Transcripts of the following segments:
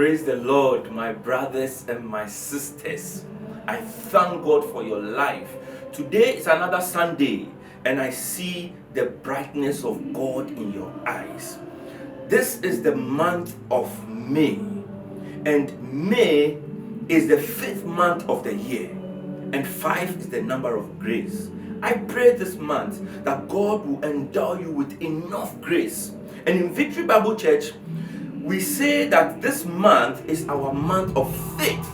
Praise the Lord, my brothers and my sisters. I thank God for your life. Today is another Sunday, and I see the brightness of God in your eyes. This is the month of May, and May is the 5th month of the year, and 5 is the number of grace. I pray this month that God will endow you with enough grace. And in Victory Bible Church, we say that this month is our month of faith.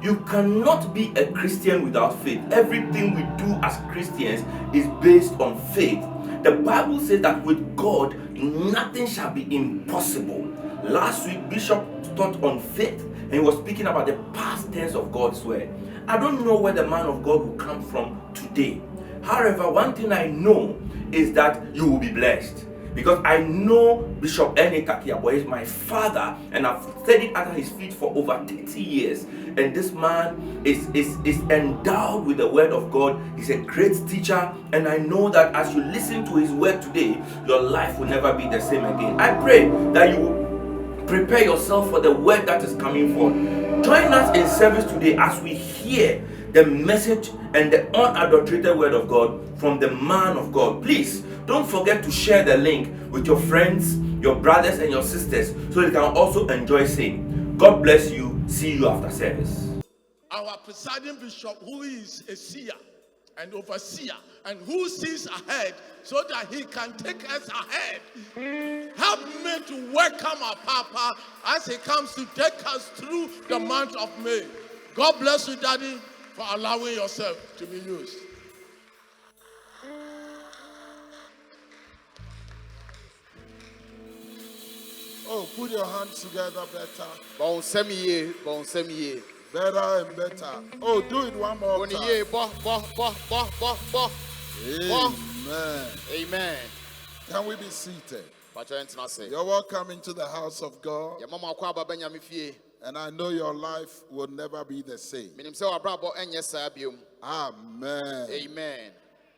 You cannot be a Christian without faith. Everything we do as Christians is based on faith. The Bible says that with God, nothing shall be impossible. Last week, Bishop taught on faith, and he was speaking about the past tense of God's word. I don't know where the man of God will come from today. However, one thing I know is that you will be blessed. Because I know Bishop Ene Kakiabo is my father, and I've studied under his feet for over 30 years. And this man is endowed with the word of God. He's a great teacher, and I know that as you listen to his word today, your life will never be the same again. I pray that you will prepare yourself for the word that is coming forth. Join us in service today as we hear the message and the unadulterated word of God from the man of God. Please don't forget to share the link with your friends, your brothers, and your sisters so they can also enjoy singing. God bless you. See you after service. Our presiding bishop, who is a seer and overseer, and who sees ahead so that he can take us ahead. Help me to welcome our Papa as he comes to take us through the month of May. God bless you, Daddy, for allowing yourself to be used. Oh, put your hands together better. Bon semiye. Better and better. Oh, do it one more time. Amen. Amen. Can we be seated? Say. You're welcome into the house of God. And I know your life will never be the same. Amen. Amen.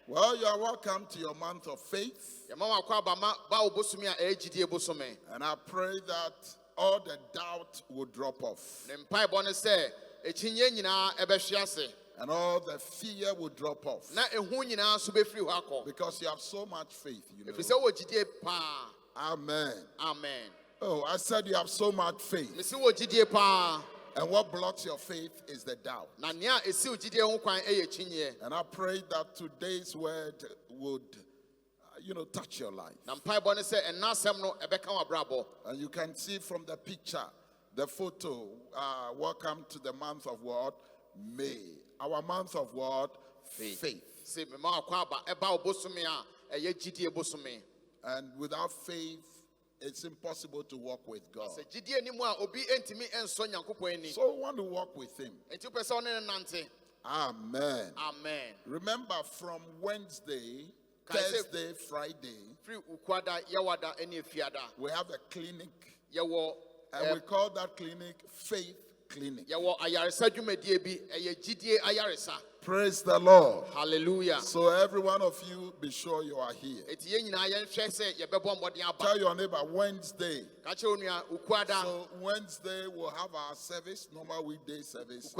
Well, you are welcome to your month of faith. And I pray that all the doubt will drop off. And all the fear will drop off. Because you have so much faith, you know. Amen. Amen. Oh, I said you have so much faith. And what blocks your faith is the doubt. And I pray that today's word would, touch your life. And you can see from the picture, the photo, welcome to the month of what? May. Our month of what? Faith. And without faith, it's impossible to walk with God. So we want to walk with Him. Amen. Amen. Remember, from Wednesday, Thursday, Friday, we have a clinic. And we call that clinic Faith Clinic. Praise the Lord. Hallelujah. So every one of you, be sure you are here. Tell your neighbor Wednesday. So Wednesday we'll have our service, normal weekday service.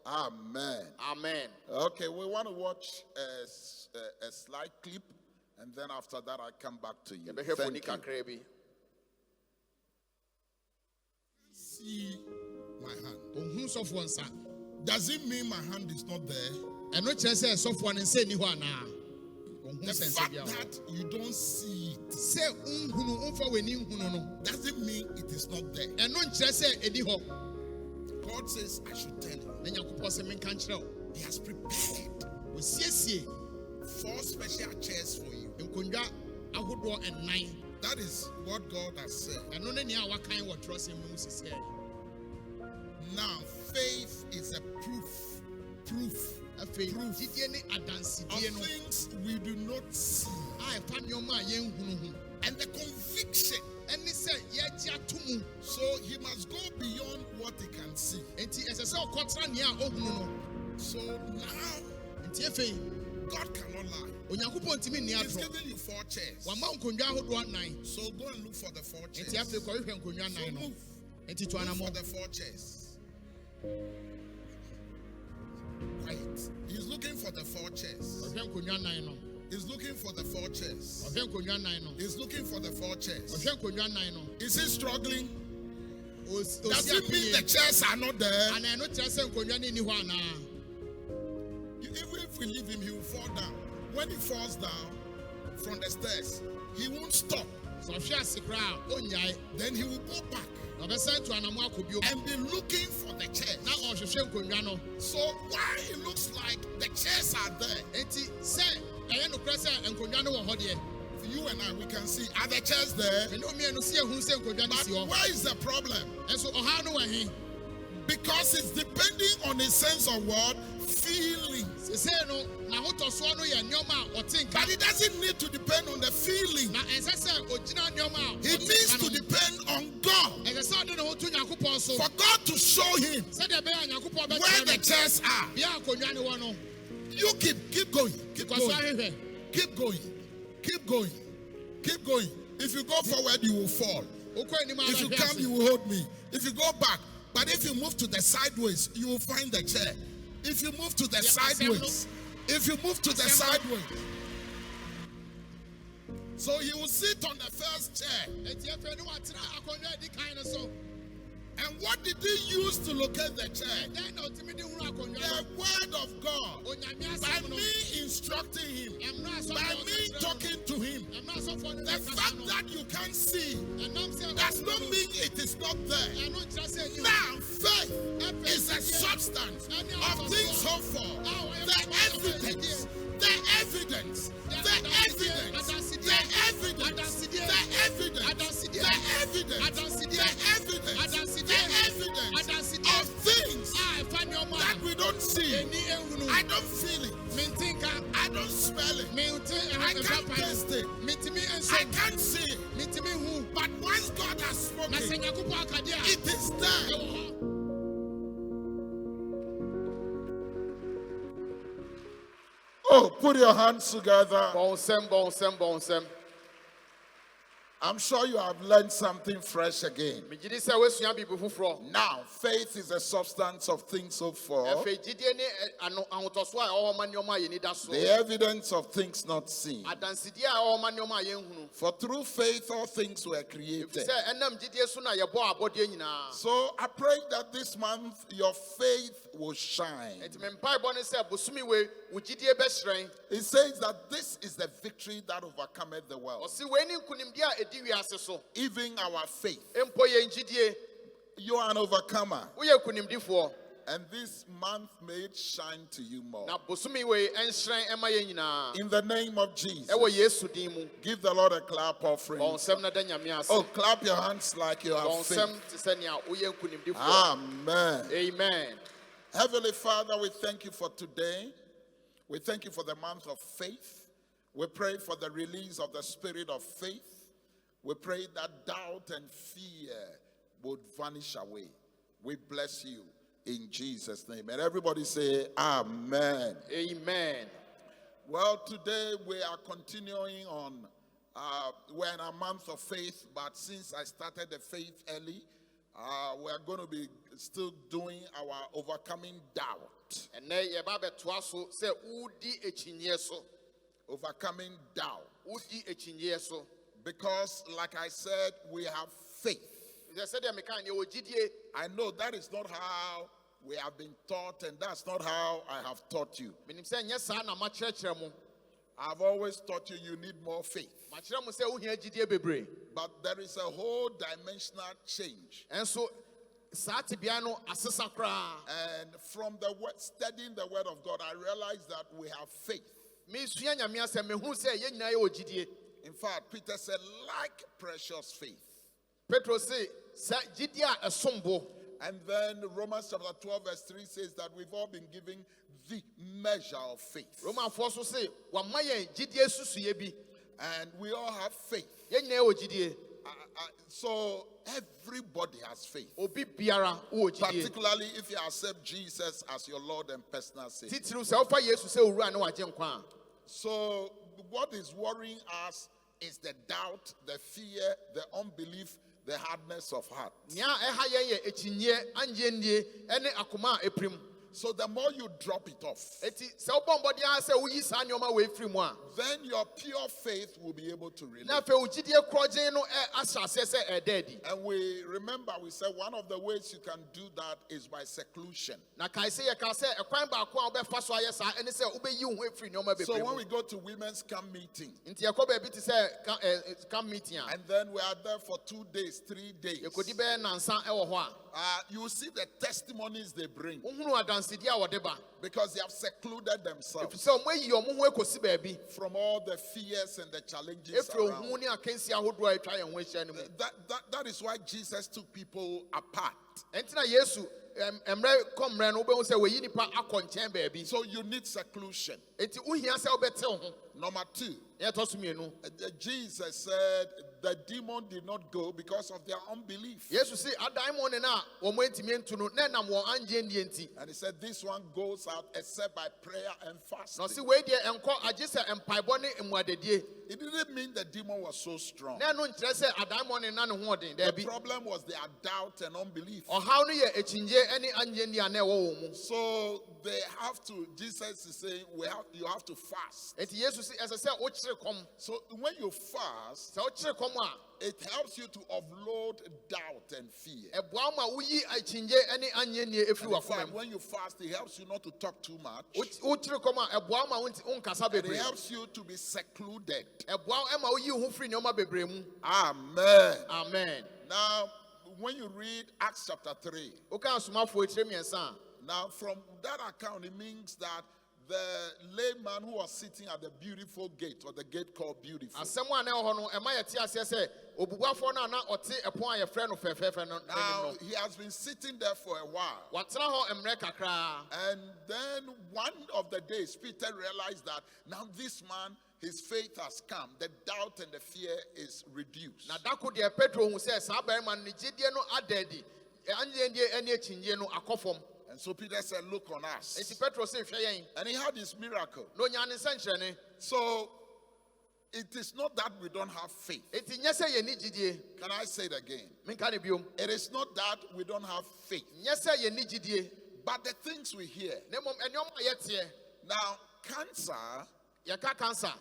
Amen. Amen. Okay, we want to watch a slide clip, and then after that I come back to you. Thank you. See my hand. Does it mean my hand is not there? The fact that you don't see it doesn't mean it is not there. God says I should tell you. He has prepared 4 special chairs for you. That is what God has said. Now, faith is a proof of things we do not see. And the conviction. So he must go beyond what he can see. So now, God cannot lie. Onyankopɔn ntimi nni He's atoro. giving you 4 chairs. Wama nkonnwa ahodoɔ 9. So go and look for the 4 chairs. Enti afei kɔhwehwɛ nkonnwa 9 no. Move. Enti to Look anamo. for the 4 chairs. Quiet. He's looking for the 4 chairs. Kɔhwɛ nkonnwa 9 no. He's looking for the 4 chairs. Kɔhwɛ nkonnwa 9 no. He's looking for the 4 chairs. Kɔhwɛ nkonnwa 9 no. Is he struggling? Does Does it mean the chairs are not there? Ana no kyerɛ sɛ nkonnwa no nni hɔ ana? Even if we leave him, he will fall down. When he falls down from the stairs, he won't stop. Sɛ ɔhwɛ ase koraa a onnyae. Then he will go back Na ɔbɛsan to anamo akɔ bio. and be looking for the chairs. Na ɔhwehwɛ nkonnwa no. So why it looks like the chairs are there? Enti sɛ ɛyɛ nokorɛ sɛ nkonnwa no wɔ hɔ deɛ. You and I, we can see, are the chairs there? Ɛne ɔmienu sɛ ehunu sɛ nkonnwa no But si hɔ. where is the problem? Ɛnso ɔhaw no wɔ he? Because it's depending on his sense of what? Feelings. Sesei no n'ahotɔsoɔ no yɛ nneɛma a ɔte nka. But it doesn't need to depend on the feeling. Na ɛnsɛ sɛ ogyina nneɛma a It ɔte needs nka to no. depend on God. Ɛsɛ sɛ ɔde ne ho to Nyankopɔn so. For God to show him Sɛdeɛ ɛbɛyɛ a Nyankopɔn where bɛkyerɛ the no. chairs are. Bea a nkonnwa no wɔ no. You keep going. Keep Kɔ so going. ahwehwɛ. Keep going. Keep going. Keep going. If you go forward, you will fall. Wokɔ anim a If you wahwɛ come, ase. you will hold me. If you go back, but if you move to the sideways, you will find the chair. If you move to the sideways, sideways. So he will sit on the first chair. Enti afei no watena akonnwa a edi kan no so. And what did he use to locate the chair? Ɛdɛn na ɔtumi de hunu akonnwa The no? word of God. Onyame By asɛm no. me instructing him, Ɛmra asɔfoɔ by no me ka kyerɛ no. talking to him. Ɛmra asɔfoɔ no The ka kyerɛ fact no. that you can't see Ɛnam sɛ does not mean it is not there. ɛno nkyerɛ sɛ ɛni hɔ. Now, faith is a substance of things hoped for. The evidence, the evidence, the evidence, the evidence, the evidence, the evidence, the evidence, the evidence of things a ɛfa nneɛma that we don't see. ɛni ehunu. I don't feel it. Mente nka. I don't smell it. Mente I ɛfa can't pa. taste it. Mentumi I nso. can't see it. Mentumi hu. But once God has Na sɛ spoken, Nyankopɔn aka deɛ a. it is there. Ɛwɔ hɔ. Oh, put your hands together. Bonsem. I'm sure you have learned something fresh again. Megye di sɛ woasua biribi foforɔ. Now, faith is a substance of things hoped for, Afei gyidie ne ahotɔsoɔ a ɛwɔ ma nneɛma a yɛni da so. the evidence of things not seen. Adansedie a ɛwɔ ma nneɛma a yɛnhunu. For through faith, all things were created. Sɛ ɛnam gyidie so na yɛbɔ abɔdeɛ nyinaa. So I pray that this month your faith will shine. Enti me mpaebɔ ne sɛ bosome wei wo gyidie bɛhyerɛn. It says that this is the victory that overcometh the world, Ɔse wei ne nkonimdie a ɛdi wiase so. even our faith. Mpo yɛn gyidie. You are an overcomer, Woyɛ nkonimdifoɔ. and this month may it shine to you more. Na bosome wei ɛnhyerɛn ɛma yɛn nyinaa. In the name of Jesus, Ɛwɔ Yesu din mu. give the Lord a clap offering. Bɔnsɛm na da Nyame ase. Oh, clap your hands like you have faith. Bɔnsɛm te sɛ nea woyɛ nkonimdifoɔ. Amen. Amen. Heavenly Father, we thank you for today. We thank you for the month of faith. We pray for the release of the spirit of faith. We pray that doubt and fear would vanish away. We bless you in Jesus' name. And everybody say, Amen. Amen. Well, today we are continuing on. We're in a month of faith, but since I started the faith early, we're going to be still doing our overcoming doubt. Ɛnɛ yɛba abɛtoa so sɛ wodi akyinnyeɛ so. Overcoming doubt. Wodi akyinnyeɛ so. Because, like I said, we have faith. Sɛ sɛdeɛ meka ne yɛwɔ gyidie. I know that is not how we have been taught, and that's not how I have taught you. Menim sɛ nyɛ saa na makyerɛkyerɛ mo. I've always taught you need more faith. Makyerɛ mo sɛ wohia gyidie bebree. But there is a whole dimensional change. Ɛnso saa tebea no asesa koraa. And from the word, studying the word of God, I realized that we have faith. Mesua Nyame asɛm mehu sɛ yɛn nyinaa yɛwɔ gyidie. In fact, Peter said, like precious faith. Petro se sɛ gyidie a ɛsom bo. And then Romans chapter 12 verse 3 says that we've all been given the measure of faith. Romanfoɔ so se wama yɛn gyidie susuyɛ bi. And we all have faith. Yɛn nyinaa yɛwɔ gyidie. So everybody has faith. Obi biara wɔ gyidie. Particularly if you accept Jesus as your Lord and personal Savior. Titiriw sɛ wofa Yesu sɛ owura ne wagye nkwa a. So what is worrying us is the doubt, the fear, the unbelief, the hardness of heart. Nya ɛha yɛn yɛ ekyinye angyendie ɛne akoma a eprim. So the more you drop it off, Eti sɛ wobɔ mbɔden a sɛ woyi saa nneɛma wɔ efiri mu a, then your pure faith will be able to relate. na afei wo gyidie korɔgyen no ahyɛ aseɛ sɛ ɛda adi. And we remember, we said one of the ways you can do that is by seclusion. Na kae sɛ yɛka sɛ ɛkwan baako a wobɛfa so ayɛ saa ɛne sɛ wobɛyi wo ho efiri nneɛma So bebree when mu. we go to women's camp meeting, Nti yɛkɔ baabi te sɛ camp meeting a, and then we are there for 2 days, 3 days, yɛkɔdi bɛyɛ nansa ɛwɔ hɔ a, you will see the testimonies they bring wohunu adansedie a wɔde ba. because they have secluded Ɛfiri themselves sɛ ɔmo ayi ɔmo ho akɔsi baabi. from all the fears and the challenges Efiri around. ohun ne akansi ahodoɔ a atwa yɛn ho ahyia no mu. That is why Jesus took people apart. Ɛnti na Yesu mmerɛ kɔmmerɛ no wobɛhu sɛ wɔyi nipa akɔ nkyɛn baabi. So you need seclusion. Enti wohia sɛ wobɛte wo ho. Number 2, Yɛtɔ so mmienu. Jesus said the demon did not go because of their unbelief. Yesu si adaimɔ ne na wɔn ntumi ntu no na ɛnam wɔn angyendie nti. And he said this one goes out except by prayer and Na fasting. ɔsi wei deɛ nkɔ agye sɛ mpaebɔ ne mmuadadie. It didn't mean the demon was so strong. Na ɛno nkyerɛ sɛ adaimɔ ne na ne ho ɔden The daabi. problem was their doubt and unbelief. Ɔhaw no yɛ ekyingye ne angyendie a na ɛwɔ wɔn mu. So they have to, Jesus is saying, you have to fast. Enti Yesu si ɛsɛ sɛ wokyere kɔm. So when you fast, Sɛ wokyere kɔm a, it helps you to offload doubt and fear. ɛboa ma woyi ekyingye ne angyendie efiri And in w'akoma fact, mu. when you fast, it helps you not to talk too much. Wokyere kɔm a ɛboa ma wonkasa And it bebree. helps you to be secluded. Ɛboa ma woyi wo ho firi nneɛma bebree mu. Amen. Amen. Now, when you read Acts chapter 3, Woka asomafoɔ ekyire mmiɛnsa a, now from that account, it means that the layman who was sitting at the beautiful gate, or the gate called Beautiful, asɛm a na ɛwɔ hɔ no ɛma yɛte aseɛ sɛ obubuafoɔ no a na ɔte ɛpɔn a yɛfrɛ no fɛfɛɛfɛ no now n'anim he has been sitting there for a while. no watena hɔ mmerɛ kakraa. And then one of the days, Peter realized that now this man, his faith has come. The doubt and the fear is reduced. Na dako deɛ Petro hu sɛ saa barima no ne gyidie no ada adi angyendie ne akyingyie no akɔ fam. And so Peter said, look on us. Enti Petro sɛ hwɛ yɛn And he had his miracle. na onya ne nsɛnkyerɛnne. So it is not that we don't have faith. Enti nyɛ sɛ yɛnni gyidie. Can I say it again? Menka ne biom. It is not that we don't have faith. Nyɛ sɛ yɛnni gyidie. But the things we hear. Na mmom nneɛma a yɛteɛ, Now, cancer yɛka cancer,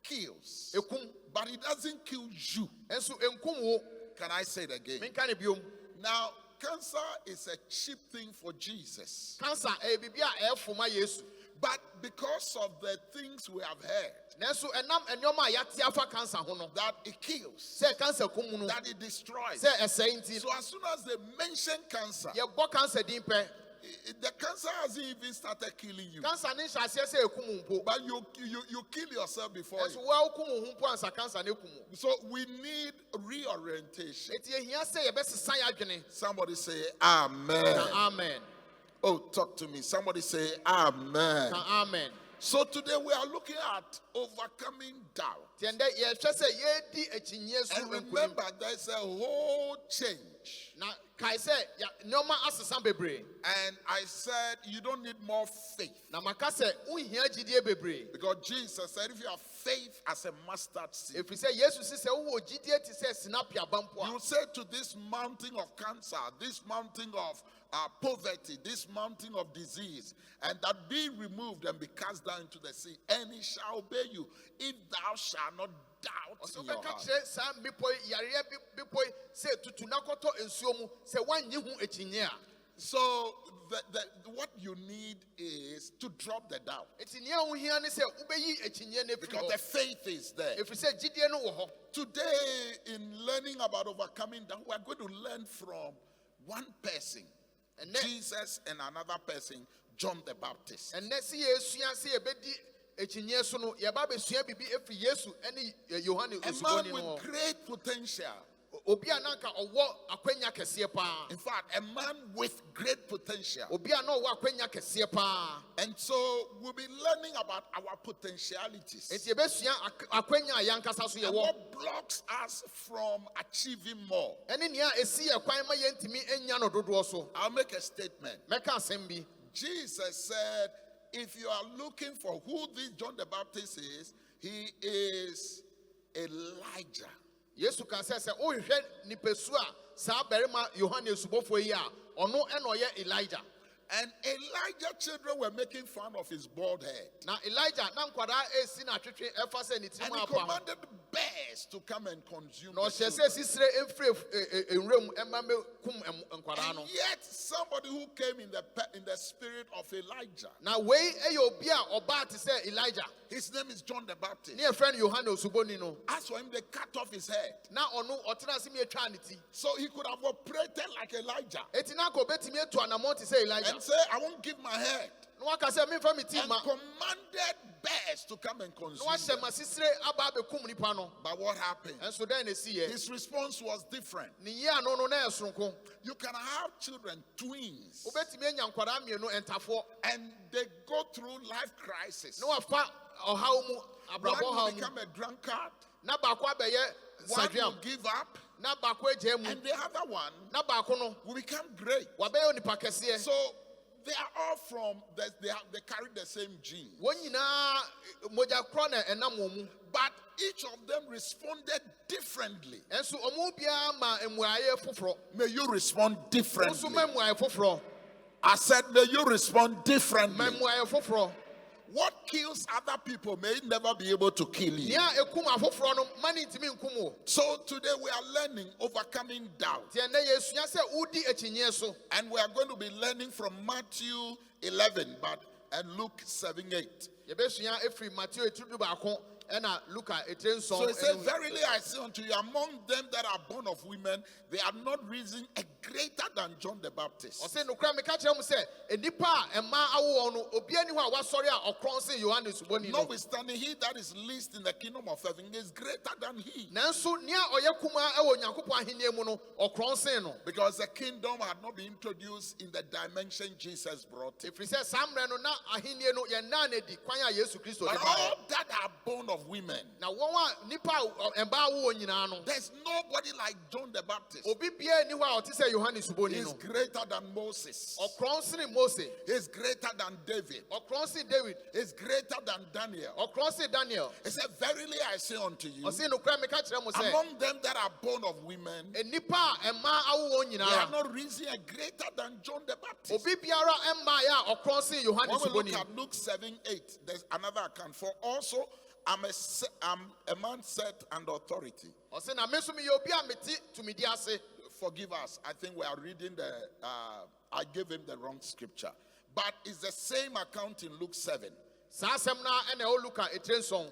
kills. ekum, But it doesn't kill you. nso enkum wo. Can I say it again? Menka ne biom. Now, cancer is a cheap thing for Jesus. Cancer ɛyɛ biribi a ɛyɛ foma Yesu. But because of the things we have heard, Nanso ɛnam nneɛma a yɛate afa cancer ho no, that it kills, sɛ cancer kum no, that it destroys. sɛ ɛsɛe nti, So as soon as they mention cancer, yɛbɔ cancer din pɛ. the cancer hasn't even started killing you. Cancer ne nhyɛ aseɛ sɛ ekum wo mpo. But you kill yourself before Nanso you. wo a wokum wo ho mpo ansa cancer ne kum wo. So we need reorientation. Enti ehia sɛ yɛbɛsesa yɛ adwene. Somebody say amen. Ka amen. Oh, talk to me. Somebody say amen. Ka amen. So today we are looking at overcoming doubt. Tiɛn dɛ yɛhwɛ sɛ yɛdi akyinnye so And nkunim. remember, there's a whole change. Na kae sɛ nneɛma asesa bebree. And I said, you don't need more faith. Na maka sɛ wohia gyidie bebree. Because Jesus said, if you have faith as a mustard seed, Ɛfiri sɛ Yesu si sɛ wowɔ gyidie te sɛ sinapi aba mpo you a, say to this mountain of cancer, this mountain of poverty, this mountain of disease, and that be removed and be cast down into the sea, and it shall obey you, if thou shalt not doubt ɔsɛ in your wobɛka heart. kyerɛ saa mmepɔ yi yareɛ bepɔ yi sɛ tutu na kɔtɔ nsuo mu sɛ woannye ho akyinnye a. So what you need is to drop the doubt, Enti nea wohia ne sɛ wobɛyi akyinnye no afiri because the hɔ. faith is there. Ɛfiri sɛ gyidie no wɔ hɔ. Today, in learning about overcoming doubt, we are going to learn from one person, And then- Jesus, and another person, John the Baptist. Ɛnnɛ sɛ yɛsua sɛ yɛbɛdi akyinnye so no yɛba bɛsua biribi afiri Yesu ne Yohane A man Osubɔni no with hɔ. great potential. Obi a na anka ɔwɔ akwanya kɛseɛ paa. In fact, a man with great potential. Obi a na ɔwɔ akwanya kɛseɛ paa. And so we'll be learning about our potentialities. Enti yɛbɛsua akwanya a yɛankasa so And yɛwɔ. what blocks us from achieving more. Ɛne nea esi yɛ kwan ma yɛntumi anya no dodoɔ so. I'll make a statement. Mɛka asɛm bi. Jesus said, if you are looking for who this John the Baptist is, he is Elijah. Yesu kan sɛ wohwehwɛ nipasu a saa barima Yohane subɔfoɔ yi a ɔno ɛna ɔyɛ Elijah. And Elijah children were making fun of his bald head. Na Elijah na nkwadaa esi na twetwe ɛfa sɛ ne And tirim he apa. commanded bears to come and consume Na the ɔhyɛ children. sɛ sisire emfire nwuram ɛma me kum nkwadaa no. And yet somebody who came in the spirit of Elijah, Na wei ɛyɛ obi a ɔbaa te sɛ Elijah. his name is John the Baptist. Ne yɛfrɛ no Yohane Osuboni no. As for him, they cut off his head. Na ɔno ɔtena ase mi etwa ne ti. So he could have operated like Elijah Eti na ko betumi etu anamɔ te sɛ Elijah. and say, I won't give my head. Na waka sɛ memfa me ti And ma. commanded bears to come and Na consume wahyɛ them. ma sisire aba abekum nipa no. But what happened? Ɛnso dɛn na esi yɛ. His response was different. Ne yie ano no na ɛsoronko. You can have children, twins, Wobetumi anya nkwadaa mmienu ɛntafoɔ. and they go through life crisis. Na wafa ɔhaw mu One abrabɔ will haw mu. become a drunkard, Na baako abɛyɛ one will saduam. give up, Na baako agya mu. and the other one Na baako no will become great. wabɛyɛ onipa kɛseɛ. So they are all from, they carry the same gene. Wɔn nyinaa mogya korɔ na ɛnam wɔn mu. But each of them responded differently. Ɛnso ɔmo biara ma mmuaeɛ foforɔ. May you respond Nso differently. ma mmuaeɛ foforɔ. I said, may you respond Ma differently. mmuaeɛ foforɔ. What kills other people may never be able to kill you. Nea ekum afoforɔ no ma ne ntumi nkum wo. So today we are learning overcoming doubt. Tiɛ ndɛ yɛsua sɛ wodi akyinnyeɛ so. And we are going to be learning from Matthew 11 and Luke 7:8. Yɛbɛsua efiri Matthew etiri baako ɛna Luka etire nson. So it says, verily I say unto you, among them that are born of women, they are not risen a greater than John the Baptist. Ɔsɛ nukura meka kyerɛ mu sɛ enipa a ɛma awo wɔn no obiara ni hɔ a wasɔre a ɔkorɔn sɛ Yohane Suboni no. Notwithstanding, he that is least in the kingdom of heaven is greater than he. Nanso nea ɔyɛ kumaa ɛwɔ Nyankopɔn ahenni mu no ɔkorɔn sen no. Because the kingdom had not been introduced in the dimension Jesus brought it. Efiri sɛ saa mmerɛ no na ahenni no yɛn nan na di kwan a Yesu Kristo But de ba all that are born of women, na wɔn a nipa a ɛmba awo wɔn nyinaa no. there's nobody like John the Baptist. Obi biara ni hɔ a ɔte sɛ Yohane Suboni He's no. greater than Moses. Ɔkorɔn sen Mose. He's greater than David. Ɔkorɔn sen David. He's greater than Daniel. Ɔkorɔn sen Daniel. He said, verily I say unto you, Ɔsɛ nukura meka kyerɛ mu sɛ among them that are born of women, enipa a ɛma awo wɔn they are nyinaa. not risen a greater than John the Baptist. Obi biara ɛma yɛ a ɔkorɔn sen Yohane When we look Suboni. at Luke 7:8, there's another account. For also I'm a man set under authority. Ɔsɛ na me nso meyɛ obi a mete tumidi ase. Forgive us. I think we are reading I gave him the wrong scripture. But it's the same account in Luke 7. Saa asɛm na ɛna ɛwɔ Luka etire nson.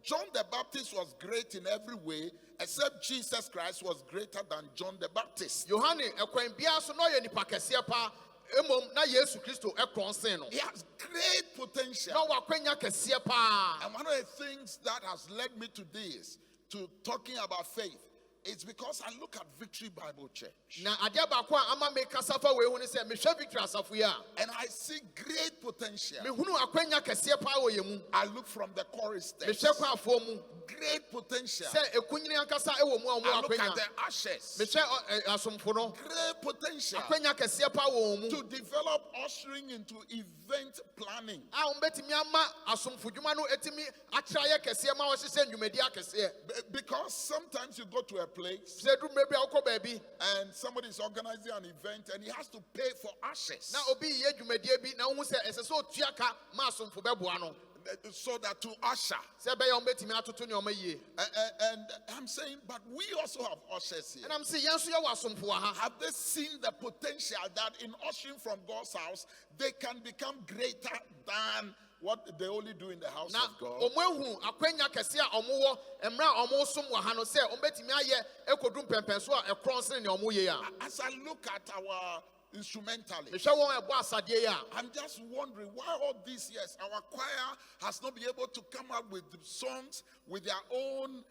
John the Baptist was great in every way, except Jesus Christ was greater than John the Baptist. Yohane ɛkwan biara so na ɔyɛ nipa kɛseɛ paa. Emom na Yesu Kristo ɛkorɔn sen no. He has great potential. Na wakwanya kɛseɛ paa. And one of the things that has led me to this, to talking about faith, it's because I look at Victory Bible Church. Na adeɛ baako a ama me kasa fa wei ho ne sɛ mehwɛ Victory asafo yi a. And I see great potential. Mehunu akwanya kɛseɛ paa wɔ yɛn mu. I look from the choristers. Mehwɛ kwafoɔ mu. Great potential. Sɛ ekunyini ankasa ɛwɔ mu a I wɔn look at akwanya. the ushers. Mehwɛ asomfo no. Great potential Akwanya kɛseɛ paa wɔ wɔn mu. to develop ushering into event planning. A wɔn bɛtumi ama asomfo dwuma no etumi akyerɛ ayɛ kɛseɛ ma wɔhyehyɛ nnwumadi akɛseɛ. Because sometimes you go to a place Sɛ duru baabi a wokɔ baabi and somebody is organizing an event and he has to pay for ushers na obi yɛ dwumadie bi na wohu sɛ ɛsɛ sɛ otua ka ma asomfo bɛboa no. so that to usher. Sɛ ɛbɛyɛ wɔn bɛtumi atoto nneɛma yie. And I'm saying, but we also have ushers here. Ɛnam sɛ yɛn nso yɛwɔ asomfo wɔ ha. Have they seen the potential that in ushering from God's house, they can become greater than what they only do in the house Na of God? ɔmo ehu akwanya kɛseɛ a ɔmo wɔ mmerɛ a ɔmo som wɔ ha no sɛ ɔmo bɛtumi ayɛ ekodu mpɛmpɛn so a ɛkorɔn sene nea ɔmo yɛ a. As I look at our instrumentalists, Mehwɛ wɔn a ɛbɔ asadeɛ yi a. I'm just wondering why all these years our choir has not been able to come up with songs with their own,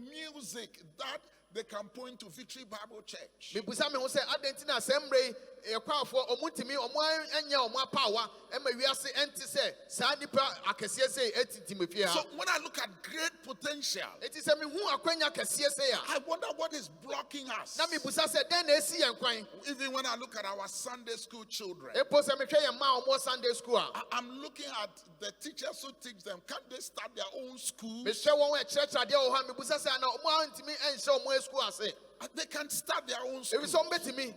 music that they can point to Victory Bible Church. Mebusa me ho sɛ adɛn nti na asɛm mmerɛ yi ekwaafo omutimi omo anya omo apawa ema wiase enti se saa nipa akese se etitimi fie ha. So when I look at great potential, Eti se me hu akwanya kese se ya. I wonder what is blocking us. Na me busa se den na esi yen kwan. Even when I look at our Sunday school children, Epo se me hwe yen ma omo Sunday school a. I'm looking at the teachers who teach them. Can't they start their own school? Me hwe won e church o ha me busa se na omo antimi enhye omo school ase. They can start their own school. Ebi so mbetimi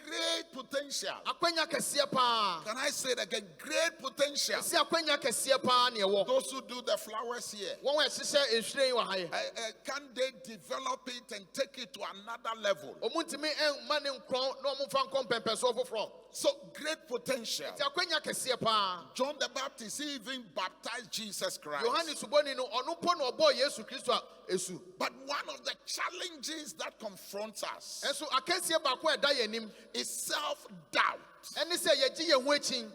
Great potential. akwanya kese pa. Can I say it again? Great potential. Si akwanya kese pa na ewo. Those who do the flowers here, Won we hyehyɛ ehwiren wa ha ye. can they develop it and take it to another level? Omo ntimi en ma ne nkron na omo fa nkon pempeso foforo. So great potential. Ti akwanya kese pa. John the Baptist, he even baptized Jesus Christ. Yohane suboni no ono po na obo Yesu Kristo a esu. But one of the challenges that confronts us Enso akansie ba ko eda yanim is self-doubt. ene se ye gi ye ho achin.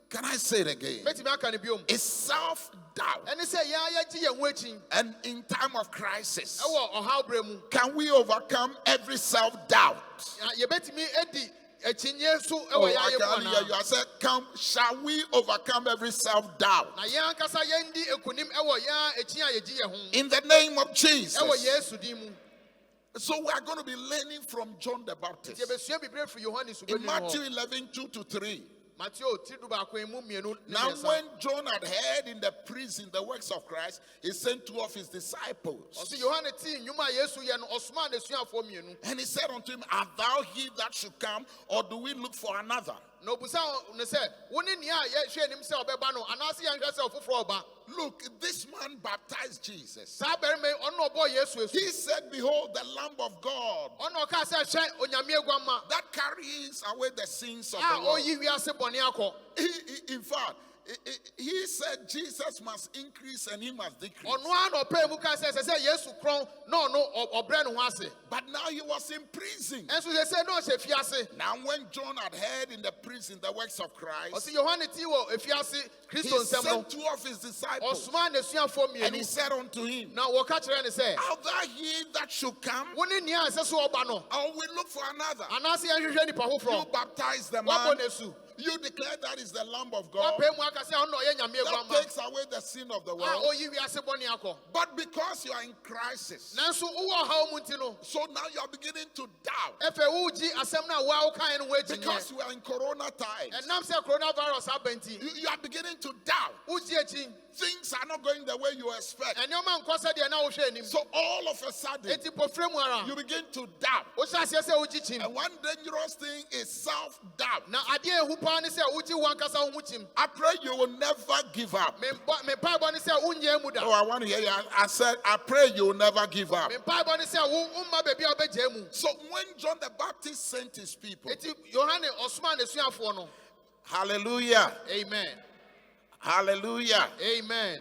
Can I say it again? Betimi aka ne biom. It's self-doubt. Ene se ya gi ye ho achin. And in time of crisis, Ewo ohaw bremu. can we overcome every self-doubt? Ye betimi edi achinye so Oh, ewo ya I ye can hear you. na. I said, shall we overcome every self-doubt? Na ye ankasa ye ndi ekunim ewo ya achin a ye gi ye ho. In the name of Ewo Jesus. Yesu di mu. So we are going to be learning from John the Ye Baptist. besua bibre fri Yohane In suboni Matthew no. 11, 2-3. Matthew tidu ba ko emu mienu. Now, when John had heard in the prison the works of Christ, he sent two of his disciples. Osi Yohane ti nyuma Yesu ye no osuma na suafo mienu. And he said unto him, art thou he that should come, or do we look for another? No busa ne se woni nia ye hwe nim se obeba no anase ye nhwe se ofoforo oba. Look, this man baptized Jesus. Sa berme ono obo Yesu esu. He said, behold, the Lamb of God Ono ka se hwe onyame egwama that carries away the sins of a the world. oyi wiase bone akọ. In fact, he said Jesus must increase and he must decrease. Ono an opa mu ka se Yesu kron no obre ne ho ase. But now he was in prison. Enso se no hye fiase. Now when John had heard in the prison the works of Christ, Osi Yohane ti wo efiase he Kristo nsem no. sent two of his disciples. Osuma na suafo And he mienu. said unto him, Na wo ka kire ne se art thou he that should come, woni nia se so oba no. or we look for another? Anase ye hwehwe nipa You hoforo. baptize the Wabo man. na su. You declare that is the Lamb of Wa God pe mu aka se ono ye nyame that egwama. takes away the sin of the A world. oyi wiase bone akọ. But because you are in crisis, Nanso wo haw mu nti no. so now you are beginning to doubt. Efe wo ji asem na wo kan no wo Because ejinye. you are in corona times, Enam se coronavirus abenti. you are beginning to doubt. Wo ji echi. Things are not going the way you expect. Enoma nkọ se de na wo hwe nim. So all of a sudden, Eti pofre mu ara. you begin to doubt. Wo sha se wo ji chim. And one dangerous thing is self-doubt. Na ade ehu pa ne se wo ji wan kasa wo chim. I pray you will never give up. Me pa bo ne se wo nye mu da. Oh, I want to hear you. I said, I pray you will never give up. Me pa bo ne se wo umma bebi a obegye mu. So when John the Baptist sent his people, Eti Yohane osuma na suafo no. hallelujah, Amen. hallelujah. Amen.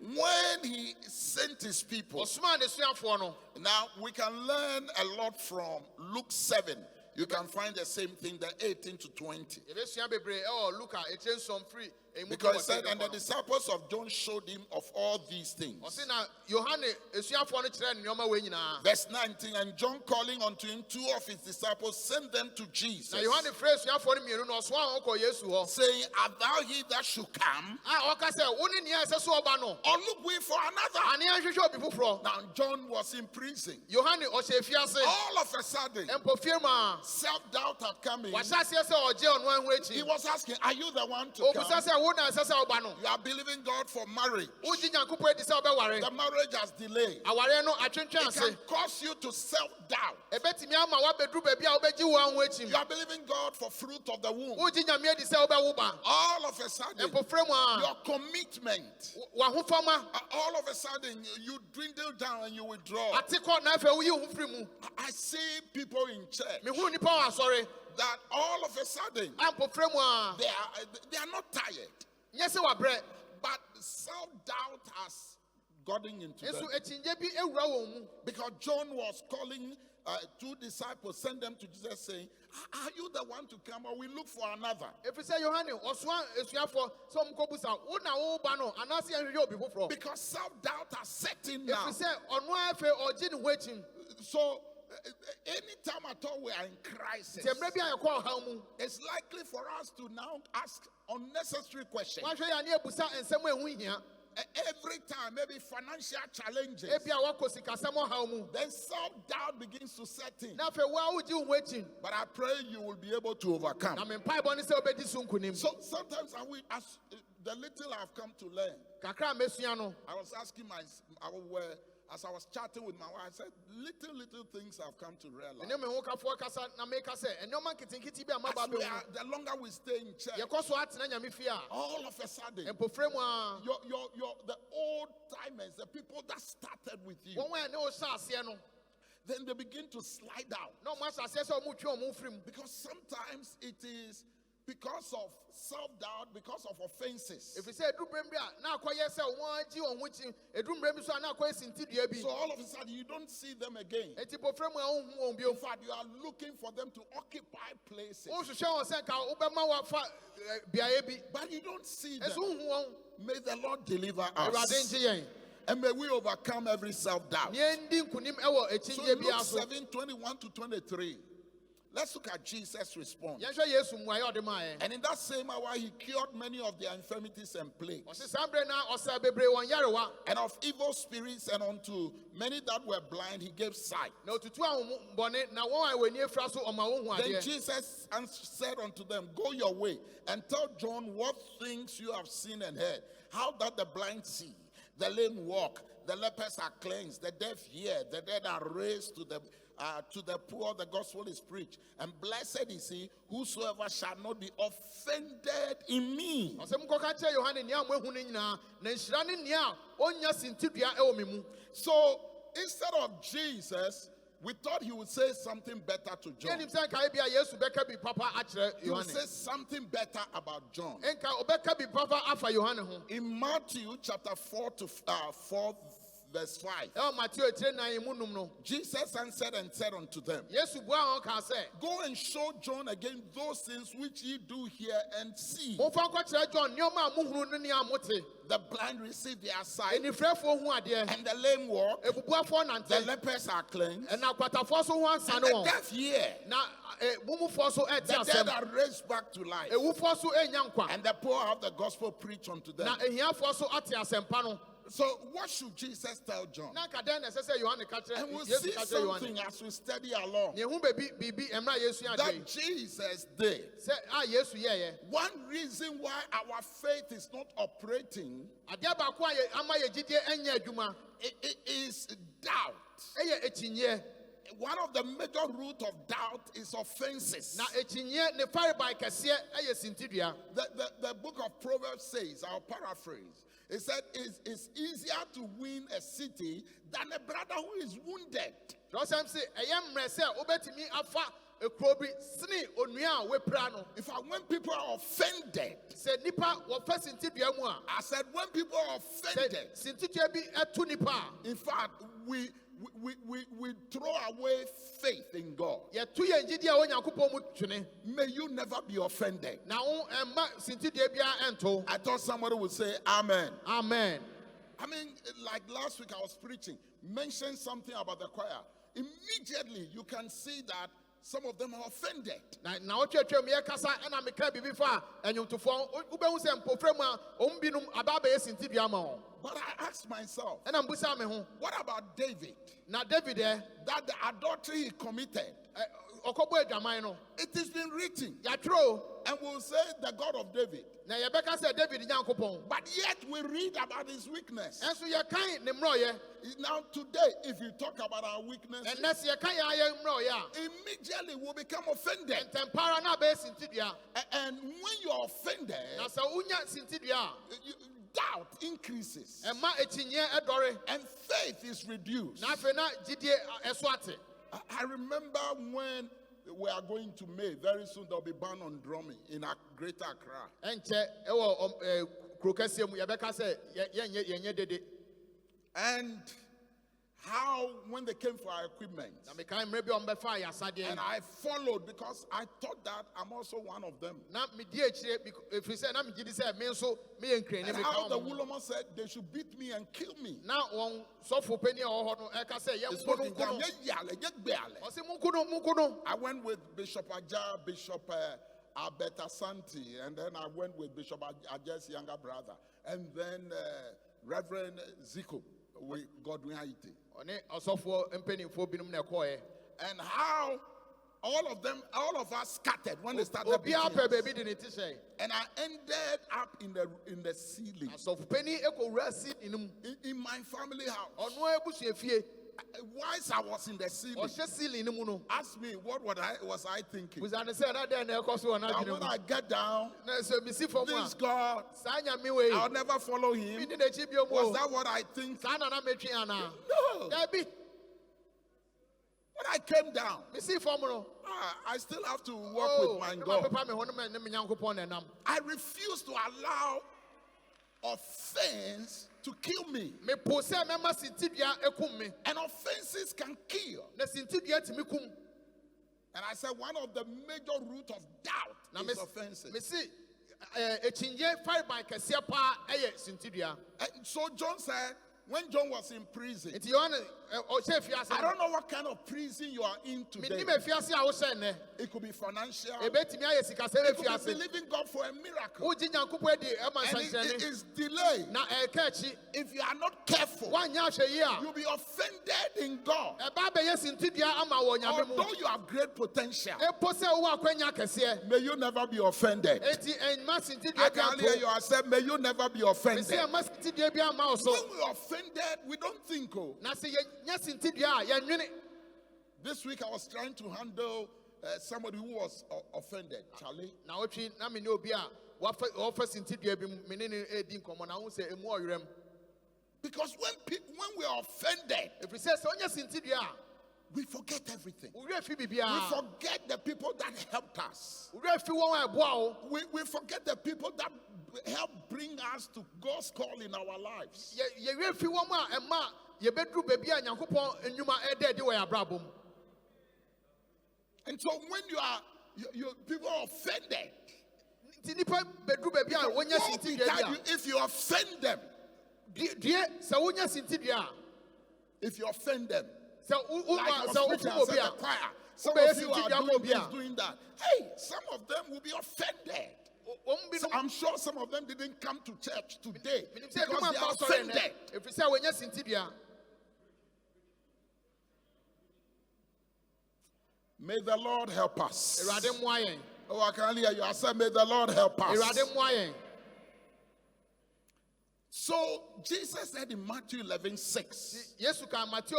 When he sent his people, Osuma na suafo no. now we can learn a lot from Luke 7. You can find the same thing, the 18 to 20. Ebesua bebre Luka echen som free. Because it said, and the disciples of John showed him of all these things. Osi na Yohane esuafo no kire nyoma we nyina. Verse 19, and John calling unto him two of his disciples sent them to Jesus, Na Yohane frɛ esuafo no mienu no so an kɔ Yesu hɔ. saying, art thou he that should come, A ɔka sɛ wo ne nia ɛsɛ so ɔba no. or look we for another? Ane ahwehwɛ obi foforɔ. Now John was in prison. Yohane ɔhyɛ fiase. All of a sudden, Mpofie ma. self-doubt had come in. Wahyɛ aseɛ sɛ ɔgye ɔno ho He akyi. was asking, are you the one to Obusa come? sɛ wo na ɛsɛ sɛ ɔba no. You are believing God for marriage. Wogye Nyankopɔn adi sɛ ɔbɛware. The marriage has delayed. Aware no atwentwɛn It ase. can cause you to self-doubt. Ebetumi ama wabɛduru baabi a wobɛgye wo ho akyi. You are believing God for fruit of the womb. Wogye Nyame adi sɛ wobɛwo ba. All of a sudden, Mpofie mu a. your commitment, Wahofama. all of a sudden, you dwindle down and you withdraw. Ate kɔ na afei woyi wo ho firi mu. I see people in church Mehu nipa wɔ asɔre. that all of a sudden, Mpofie mu a. they are not tired, Nyɛ sɛ wabrɛ. but self-doubt has gotten into Nso them. ekyinye bi ewura wɔn mu. Because John was calling two disciples, send them to Jesus, saying, are you the one to come, or we look for another? Efiri sɛ Yohane ɔsoa esuafo sɛ ɔmo kɔ busa wo na wo ba no anaasɛ yɛhwehwɛ obi foforɔ. Because self-doubt has set in now. Efiri sɛ ɔno afei ɔgye ne ho akyi. So anytime at all we are in crisis, nti mmerɛ bi a yɛkɔ ɔhaw mu it's likely for us to now ask unnecessary questions. wahwɛ yɛ ane abusa nsɛm a ɛho hia Every time, maybe financial challenges, ebi a wakɔ sikasɛm ɔhaw mu then self-doubt begins to set in. na afei wo a wogye wo ho akyi But I pray you will be able to overcome. na me mpaebɔ ne sɛ wobɛdi so nkonim So sometimes as the little I've come to learn, kakra a mɛsua no I was asking as I was chatting with my wife, I said, little things I've come to realize. ɛne me ho kafoɔ kasa na meka sɛ ɛnɔɔma nketenkete bi a maba As we bɛhu are, the longer we stay in church, yɛkɔ so atena nyame fie a all of a sudden, mpofrɛ mu a the old timers, the people that started with you, wɔn a ne wo hyɛ aseɛ no then they begin to slide out. na ɔmo ahyɛ aseɛ sɛ ɔmo twe ɔmo mfiri mu Because sometimes it is because of self-doubt, because of offenses. ɛfiri sɛ ɛduru berɛ bi a na akɔyɛ sɛ wɔn agye wɔn ho kyi ɛduru berɛ bi so a na akɔyɛ sintidua bi So all of a sudden, you don't see them again. enti pofrɛ mu a wohu wɔn bio In fact, you are looking for them to occupy places, wohwehwɛ wɔn sɛ nka wobɛma wɔafa beaeɛ bi but you don't see ɛso them. wohu wɔn May the Lord deliver awurade us, nkye yɛn and may we overcome every self-doubt. ne yɛndi nkonim ɛwɔ So akyinnyɛ Luke biara so 7:21 to 23. Let's look at Jesus' response. yɛnhwɛ yesu mmuaeɛ a ɔde maa yɛn And in that same hour, he cured many of their infirmities and plagues, ɔse saa berɛ na ɔsɛ bebree wɔn yarewa and of evil spirits, and unto many that were blind, he gave sight. na otutu ahombɔne na wɔn a wɔani afira so ɔma wɔn hu Then adeɛ Jesus said unto them, Go your way and tell John what things you have seen and heard, how that the blind see, the lame walk, the lepers are cleansed, the deaf hear, the dead are raised, to the poor the gospel is preached, and blessed is he whosoever shall not be offended in me. ɔsɛ mokɔka kyerɛ yohane nea a moahu no nyinaa na nhyira ne nea a ɔnnya sintidua ɛwɔ me mu So instead of Jesus, we thought he would say something better to John. yɛnim sɛ nkae bi a yesu bɛka bi papa akyerɛ He would yohane say something better about John. ɛnka ɔbɛka bi papa afa yohane ho In Matthew chapter 4 verse 5, ɛwɔ mateo etire nan mu num no Jesus answered and said unto them, yesu bua wɔn kaa sɛ Go and show John again those things which ye do hear and see. momfa nkɔkyerɛ john nneɔma a mohunu no nea mote The blind receive their sight, anifirɛfoɔ hu adeɛ and the lame walk, ebubuafoɔ the nante lepers are cleansed, and ɛna akwatafoɔ so ho ansa ne the wɔn deaf hear, na mumufoɔ so ɛte the dead asɛm are raised back to life, ewufoɔ so enya nkwa and the poor have the gospel preached unto them. na ehiafoɔ so ate asɛmpa no So what should Jesus tell John? na nka dɛn na ɛsɛ sɛ yohane ka And we'll kyerɛ see yesu ka kyerɛ something yohane as we study along nehu biribi mmerɛ a yesu yɛ that adeɛ Jesus did. sɛ a yesu yɛyɛ One reason why our faith is not operating adeɛ baako a ama yɛ gyidie ɛnyɛ adwuma is doubt. ɛyɛ ekyinyeɛ One of the major root of doubt is offenses. na ekyinyeɛ ne farebae kɛseɛ ɛyɛ sintidua The book of Proverbs says, I'll paraphrase, it said it's easier to win a city than a brother who is wounded. twerɛsɛm se ɛyɛ mmerɛ sɛ wobɛtumi afa ekuro bi sene onua a wepira no In fact, when people are offended, sɛ nipa wɔfa sintidua mu a I said, when people are sɛ offended, sintidua bi ɛto nipa a in fact, we throw away faith in God. yɛto yɛn gyidie a onyankopɔn mu twene May you never be offended. na wo ɛmma sintidua biara ɛnto I thought somebody would say, Amen. amen I mean, like last week I was preaching, mentioned something about the choir. Immediately you can see that some of them are offended. na wotwatwa mu yɛkasa ɛna meka biribi fa a ɛnwomtofoɔ wobɛhu sɛ mpofrɛ mu a ɔm binom aba abɛyɛ sintidua ma wɔn But I asked myself, ɛna mbusa me ho what about David? na david That the adultery he committed, ɔkɔbɔ adwaman no it has been written. yɛatwerɛ And we'll say the God of David. na yɛbɛka sɛ david nyankopɔn But yet we read about his weakness. ɛnso yɛkan ne mmerɛɔyɛ Now today, if you talk about our weakness, ɛnnɛ sɛ yɛka yɛn ayɛ mmerɛɔyɛ immediately we'll become offended. a ntɛmpa ara na abɛyɛ sintidua And when you're offended, na sɛ wonya sintidua doubt increases. a ɛma ekyinyeɛ ɛdɔre And faith is reduced. na afei na gyidie ɛso ate I remember when we are going to May, very soon there'll be ban on drumming in a greater Accra. ɛnkyɛ ɛwɔ kuro kɛseɛ mu yɛbɛka sɛ yɛnyɛ dede And how when they came for our equipment, na mekan mmerɛ bi a ɔmbɛfa yɛ asadeɛ and I followed because I thought that I'm also one of them. na medi akyire ɛfiri sɛ na megye di sɛ me nso meyɛ nkrani And meka how the wɔn ho. Wulama said they should beat me and kill me. na wɔn sɔfo panyin a ɔwɔ hɔ no ɛka sɛ They yɛnko spoke no in nko Ghana, no "Yeah, yale, yeah, beale." ɔse monko no I went with Bishop Aja, Bishop Alberta Santi, and then I went with Bishop Aja's younger brother, and then Reverend Zico, Godwin Haiti. ɔne ɔsɔfoɔ mpanimfoɔ binom na ɛkɔɔɛ And how all of us scattered when they started obiara beating pɛ us. baabi de ne ti hyɛ And I ended up in the ceiling asɔfo panyin ɛkɔwura ceiling no mu in my family house. ɔno abusua fie Whilst I was in the ceiling, ɔhyɛ ceiling no mu no ask me what was I thinking? busa ne sɛ na dɛn na ɛkɔ so wɔ That n'adwene when mu I get down, na sɛ misi fam this a God, saa nyame wei I'll never follow him. medi n'akyi bio mu Was o that what I think? saa na metwe anaa No. dabi When I came down, misi fam no I still have to work with my God. pepa me ho no ne me nyankopɔn na ɛnam I refuse to allow offense to kill me. mepo sɛ mɛma sintidua ɛkum me And offenses can kill. na sintidua tumi kum And I said one of the major root of doubt na is offenses. mesi ɛkyinye fireban kɛseɛ paa ɛyɛ sintidua And so John said, when John was in prison, nti yohane ɔhyɛ fiase I don't know what kind of prison you are in today. menim afiase a wohyɛ nnɛ It could be financial. ɛbɛtumi ayɛ sikasɛm It could be afiase believing God for a miracle. wogye nyankopɔn adi ɛma And it nsɛnkyerɛnne is delayed. na ɛka akyi If you are not careful, woanyɛ ahwɛ yi a you'll be offended in God. ɛba bɛyɛ sintidua ama wɔ nyame mu Although you have great potential, ɛpo sɛ wowɔ akwanya kɛseɛ may you never be offended. enti ɛnma I sintidua can hear you. I said, may you never be offended. mesi ɛma sintidua bi ama wo so When we are offended, we don't think, oh. na sɛ yɛnyɛ sintidua a yɛnwene This week I was trying to handle somebody who was offended. Charlie. na wotwi na mene obi a wɔfa sintidua bi mu mene ne ɛdi nkɔmmɔ na wo sɛ ɛmu ɔwerɛm Because when we are offended, ɛfiri sɛ sɛ wonyɛ sintidua a we forget everything. wo werɛ fi We biribiaa forget the people that helped us. wo werɛ fi wɔn a ɛboa wo We forget the people that helped bring us to God's call in our lives. yɛwerɛ fi wɔn a ɛma yɛbɛduru baabi a nyankopɔn nnwuma ɛda adi wɔ yɛ abrabɔ mu And so when people are offended, nti nipa bɛduru baabi a wonyɛ God will sintidua guide bi you. If you offend them, a due sɛ wonyɛ sintidua a if you offend them, sɛ like I was sɛ preaching, I wokum obi said a the choir, some wobɛyɛ of you are sintidua ma doing obi this, a doing that. Hey, some of them will be offended. wɔn binom I'm sure some of them didn't come to church today menim sɛ because ɛdum they amba are asɔre offended. nnɛ ɛfiri sɛ wonyɛ sintidua May the Lord help us. awurade mmoa yɛn Oh, I can hear you. I said, may the Lord help us. awurade mmoa yɛn So Jesus said in Matthew 11:6, yesu ka mateo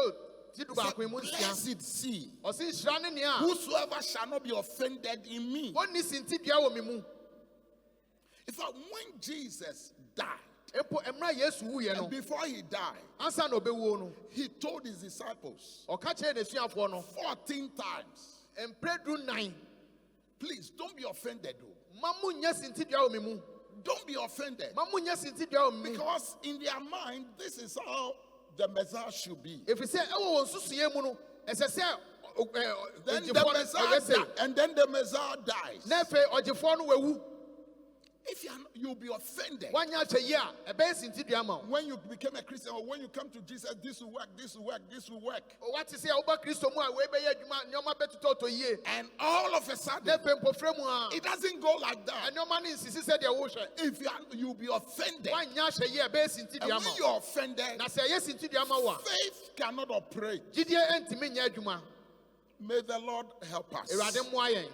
ti du baako yi mu nsia blessed see ɔse nhyira ne nea a whosoever shall not be offended in me. wɔnni sintidua wɔ me mu In fact, when Jesus died, mpo mmerɛ a yesu wuyɛ and no before he died, ansa na ɔbɛwuo no he told his disciples ɔka kyerɛ n'asuafoɔ no 14 times, mprɛdu 9 please don't be offended. Oh. ma monnyɛ sintidua wɔ me mu Don't be offended. ma monnyɛ sintidua wɔ me mu Because in their mind, this is how the Messiah should be. ɛfiri sɛ ɛwɔ wɔn susuɛ mu no ɛsɛ sɛ Then the ɔgyefoɔ no Messiah ɔyɛ sɛ and then the Messiah dies. na afei ɔgyefoɔ no wawu If you'll be offended. woanyɛ akyɛ yi a ɛbɛyɛ sintidua ma wo When you became a Christian or when you come to Jesus, this will work, this will work, this will work. wate sɛ woba kristo mu a woebɛyɛ adwuma nneɔma bɛtotɔtɔ yie And all of a na sudden, afei mpɔfrɛ mu a it doesn't go like that. nneɔma no nsisi sɛdeɛ wohwɛ If you'll be offended, woanyɛ ahyɛ yi a ɛbɛyɛ and sintidua when ma wo you're offended, na sɛ ɛyɛ sintidua ma wo a faith cannot operate. gyidie ntumi nyɛ adwuma May the Lord help us. awurade mmoa yɛn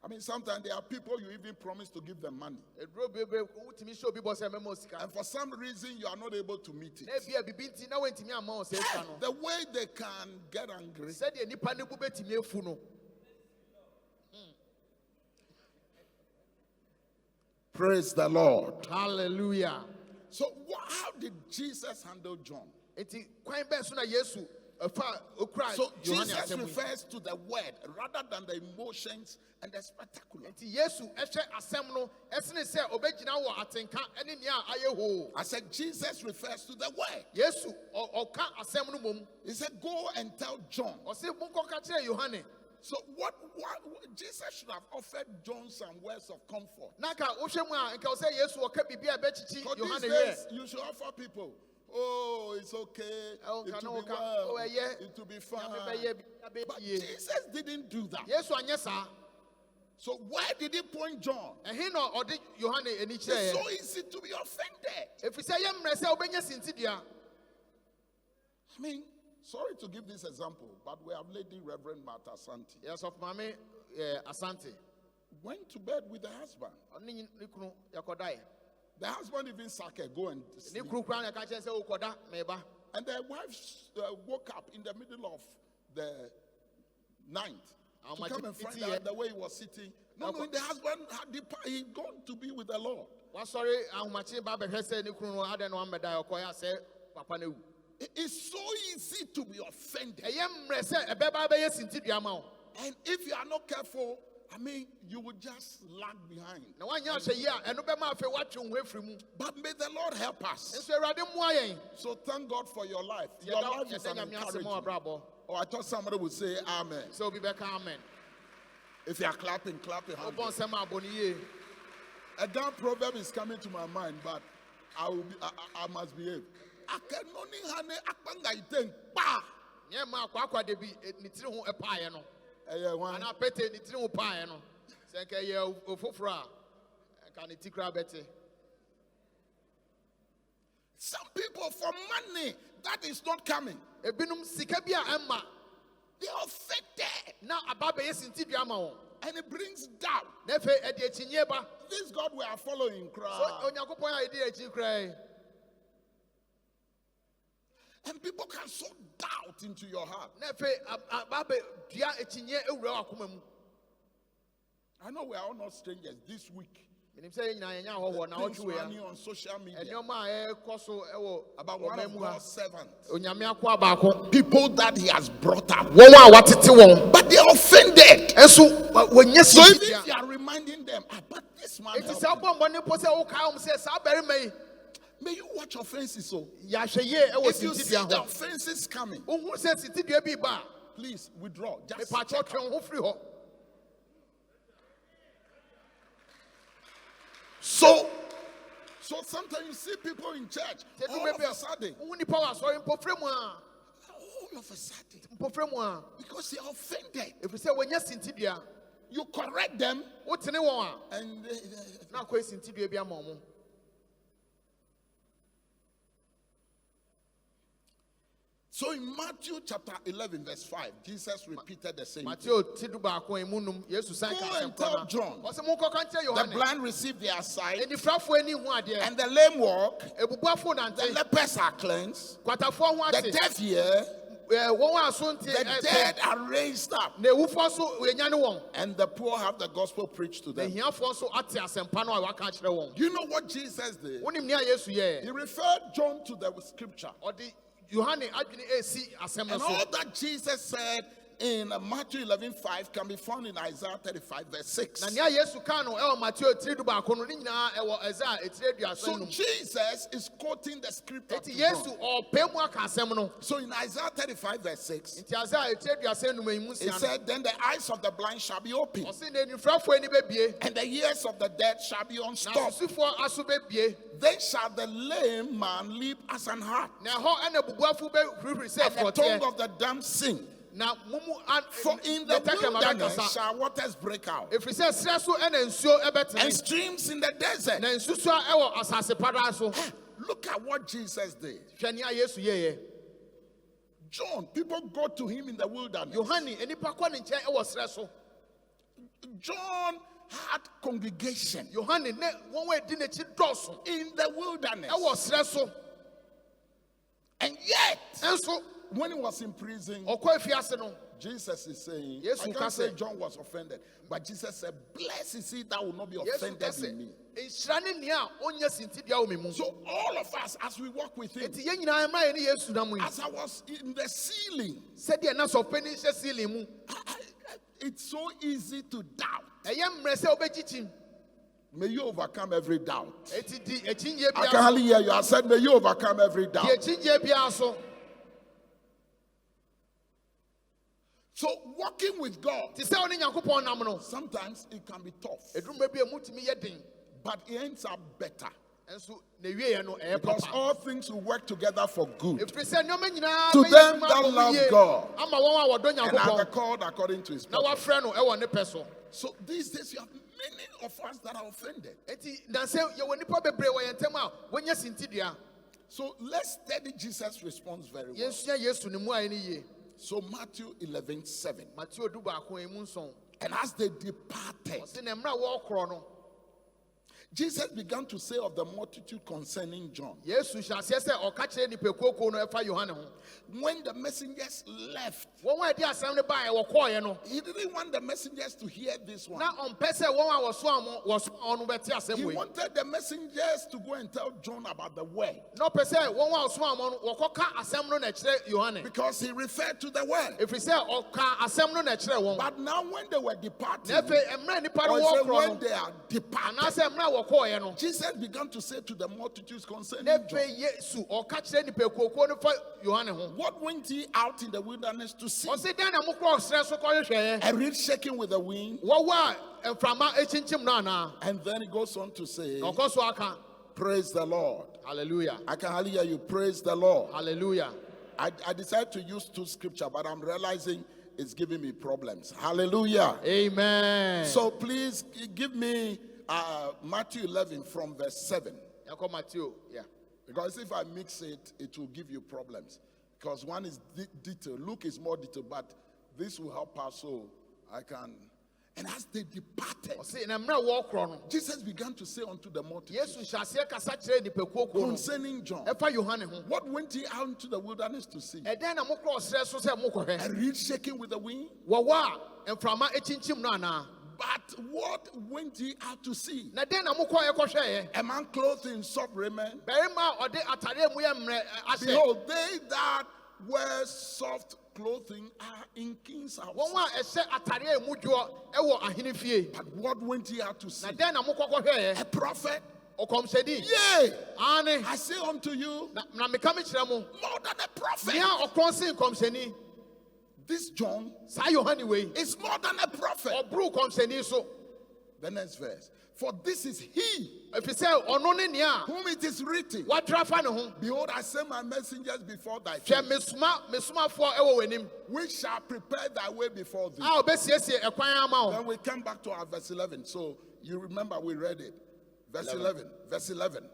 I mean, sometimes there are people you even promise to give them money. ɛduro bebree wotumi hyɛ obi bɔ sɛ mɛma wo sika And for some reason, you are not able to meet na it. ebia bibi nti na woantumi amma wo sɛ sika no The way they can get angry. sɛdeɛ nnipa no bu bɛtumi afu no Praise the Lord. hallelujah So, how did Jesus handle John? enti kwan bɛn so na yesu So Jesus refers to the word rather than the emotions and the spectacular. I said Jesus refers to the word. He said, go and tell John. So what Jesus should have offered John some words of comfort. Because these days you should offer people, oh, it's okay, it will be well, it will be fine. But Jesus didn't do that. So why did he point John? It's so easy to be offended. I mean, sorry to give this example, but we have Lady Reverend Martha Asante. Yes, of Mami Asante. Went to bed with the husband. The husband even said, go and sleep. And the wife woke up in the middle of the night to come and find out the way he was sitting. No, the husband had he gone to be with the Lord. It's so easy to be offended. And if you are not careful, I mean, you will just lag behind. But may the Lord help us. So thank God for your life. Your life is an encouragement. Oh, I thought somebody would say amen. So be back, amen. If you are clapping, clap your hands. A damn proverb is coming to my mind, but I must behave. I can only handle some people for money that is not coming. They are affected. And it brings doubt. This God we are following, and people can sow doubt into your heart. I know we are all not strangers this week. The things running on social media about one of God's servants. People that he has brought up. But they are offended. So if you are reminding them, but this man may you watch offenses. So if you see the offenses coming, please withdraw. Just check out. So sometimes you see people in church all of a sudden, because they are offended. You correct them, and so in Matthew chapter 11 verse 5, Jesus repeated the same thing. Go and tell John, the blind receive their sight, and the lame walk, the lepers are cleansed, the deaf hear, the dead are raised up, and the poor have the gospel preached to them. Do you know what Jesus did? He referred John to the scripture. And all that Jesus said in Matthew 11:5 can be found in Isaiah 35 verse 6. So Jesus is quoting the scripture to John. So in Isaiah 35 verse 6, it said, then the eyes of the blind shall be opened, and the ears of the dead shall be unstopped. Then shall the lame man leap as an hart, and the tongue of the dumb sing. For in the wilderness shall waters break out, and streams in the desert. Look at what Jesus did. John, people go to him in the wilderness. John had congregation in the wilderness. And yet, when he was in prison, Jesus is saying, Yes, I you can't can say say- John was offended, but Jesus said, blessed is he that will not be offended in me. So all of us, as we walk with him, as I was in the ceiling, it's so easy to doubt. May you overcome every doubt. I can hardly hear you. I said, may you overcome every doubt. So walking with God, sometimes it can be tough, but it ends up better. Because all things will work together for good to them that love God and are the called according to his purpose. So these days you have many of us that are offended. So let's study Jesus' response very well. So Matthew 11:7. And as they departed, Jesus began to say of the multitude concerning John. When the messengers left, he didn't want the messengers to hear this one. He wanted the messengers to go and tell John about the word. Because he referred to the word. But now when they were departing, or when they are departing, Jesus began to say to the multitudes concerning John, what went he out in the wilderness to see? A reed shaking with the wind. And then he goes on to say, praise the Lord. Hallelujah. I can hardly hear you. Praise the Lord. Hallelujah. I decided to use two scripture, but I'm realizing it's giving me problems. Hallelujah. Amen. So please give me Matthew 11 from verse 7. Matthew, yeah. Because if I mix it, it will give you problems. Because one is detailed. Luke is more detailed, but this will help us so I can. And as they departed, Jesus began to say unto the multitude concerning John, what went he out into the wilderness to see? A reed shaking with the wind? But what went he out to see? A man clothed in soft raiment? Behold, they that wear soft clothing are in king's house. But what went he out to see? A prophet? Yea, I say unto you, more than a prophet. This John is more than a prophet. The next verse. For this is he whom it is written, behold, I send my messengers before thy face, which shall prepare thy way before thee. Then we come back to our verse 11. So you remember we read it. Verse 11. Verse 11.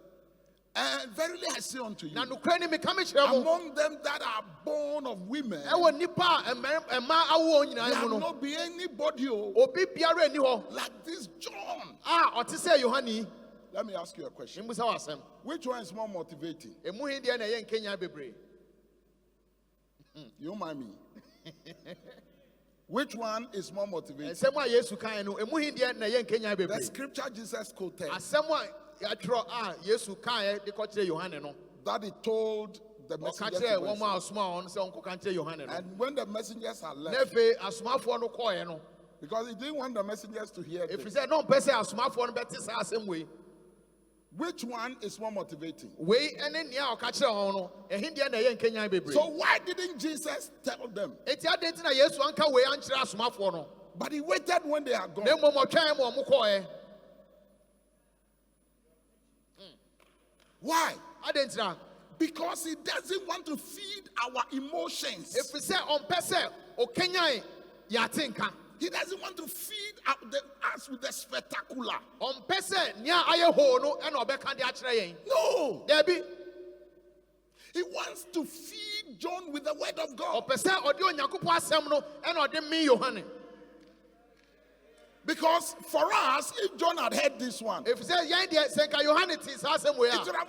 And verily I say unto you, among them that are born of women, there will not be anybody like this John. Let me ask you a question. Which one is more motivating? You mind me? Which one is more motivating? The scripture Jesus quoted, that he told the messengers to go. And when the messengers are left, because he didn't want the messengers to hear this. Which one is more motivating? So why didn't Jesus tell them? But he waited when they are gone. Why? Because he doesn't want to feed our emotions. He doesn't want to feed us with the spectacular. No. He wants to feed John with the word of God. Because for us, if John had heard this one, it would have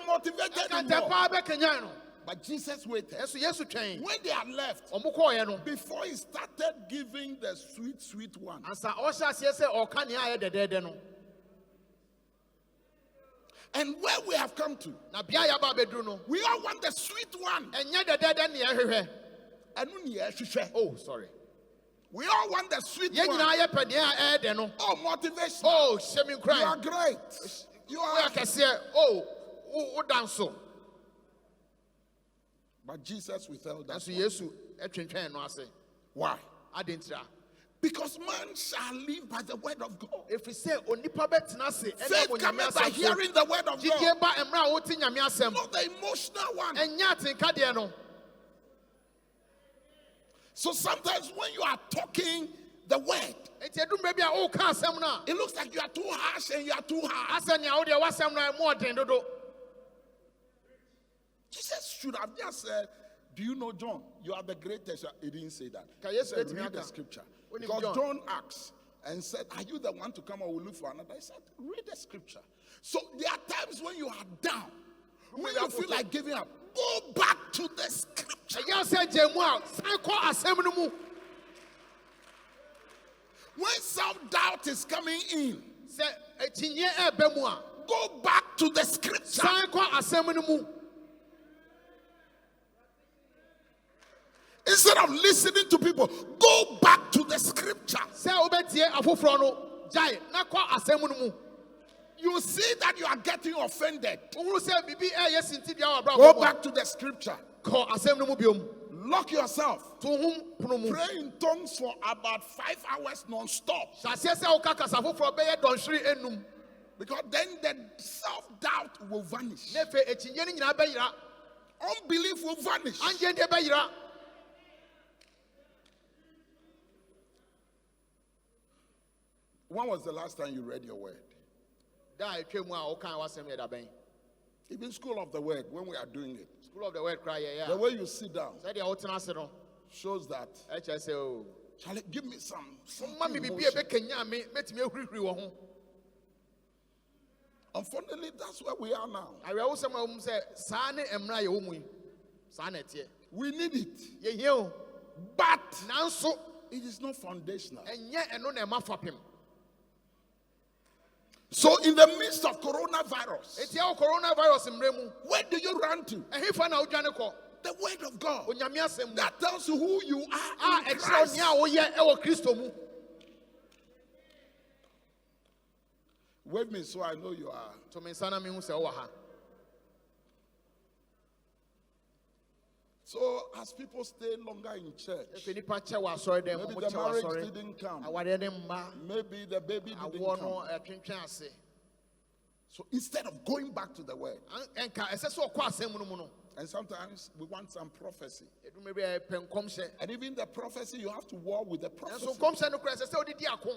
motivated him more. But Jesus waited. ɛnso yesu twɛn When they had left, ɔmo kɔɔɛ no before he started giving the sweet one, ansa ɔhyɛ aseɛ sɛ ɔka nea ayɛ dɛdɛɛdɛ no and where we have come to, na bea yɛ aba abɛduru no we all want the sweet one. ɛnyɛ dɛdɛɛdɛ ne yɛhwehwɛ And oh sorry we all want the sweet yɛn one. nyinaa yɛpɛ nea ɛyɛ dɛ no Oh, motivation. oh hyɛ me You are nkran great. You woyɛ are. kɛseɛ oh woda nso But Jesus withheld that. nanso yesu ɛtwentwɛn no ase Why? adentira Because man shall live by the word of God. ɛfiri sɛ onipa bɛtena ase ɛna Faith abɔ nyame cometh by asɛm so hearing the word of God. gyidie ba mmerɛ a wote nyame asɛm Not the emotional one. ɛnyɛ atenkadeɛ no So sometimes when you are talking the word, enti ɛdum baabi a woka asɛm no a it looks like you are too harsh and you are too hard. asɛ nea wodeɛ woasɛm no ɛmu ɔden dodo Jesus should have just said, do you know John? You are the greatest. He didn't say that. Ka He Yesu said, etimi read the aka. scripture. When Because John- John asked and said, are you the one to come or will look for another? He said, read the scripture. So there are times when you are down, when you feel like giving up, go back to the scripture. ɛyɛ sɛ gye mu a san kɔ asɛm no mu When self-doubt is coming in, sɛ akyinnyeɛ ɛɛbɛ mu a go back to the scripture. san kɔ asɛm no mu Instead of listening to people, go back to the scripture. sɛ wobɛtie afoforɔ no gyae na kɔ asɛm no mu You see that you are getting offended. wohunu sɛ biribi ɛyɛ sintidua wɔ abrabɔ Go mu a, back to the scripture. kɔ asɛm no mu biom Lock yourself. to ho pono mu Pray in tongues for about 5 hours non-stop. hyɛ aseɛ sɛ woka kasa foforɔ bɛyɛ dɔnhwere enum Because then the self-doubt will vanish. na afei akyinnyeɛ no nyinaa bɛyera Unbelief will vanish. angyedeɛ bɛyera When was the last time you read your word? da a ɛtwa mu a woka w'asɛm yɛ dabɛn Even School of the Word, when we are doing it, school of the word cry yɛyɛ the a way you sit down sɛdeɛ wotena ase no shows that. ɛkyerɛ sɛ o Charlie, give me some ma me biribi a emotion. ɛbɛkanya me mɛtumi ahurihuri wɔ ho Unfortunately, that's where we are now. awerɛwosɛm a wɔm sɛ saa ne mmara a yɛwɔ mu yi saa na ɛteɛ We need it, yɛhia o but nanso it is not foundational. ɛnyɛ ɛno na ɛma fapem So, in the midst of coronavirus, ɛti ɛwɔ coronavirus mmerɛ mu where do you run to? ɛhefa na wodwane kɔ The word of God. onyame asɛm mu That tells you who you a are in ɛkyerɛ Christ. nea woyɛ ɛwɔ kristo mu Wave me so I know you are. to me nsa na mehu sɛ wowɔ ha So, as people stay longer in church, ɛfei nnipa kyɛ wɔ asɔre dɛ maybe mo the kyɛ wɔ marriage asɔre didn't come, awadeɛ ne mma maybe the baby didn't awoɔ no come. ɛtwentwɛn ase So, instead of going back to the word, ɛnka ɛsɛ sɛ ɔkɔ asɛm no mu no and sometimes we want some prophecy, ɛdumɛ bi a ɛpɛ nkɔmhyɛ and even the prophecy, you have to war with the prophecy. ɛnso nkɔmhyɛ no kora ɛsɛ sɛ wode di ako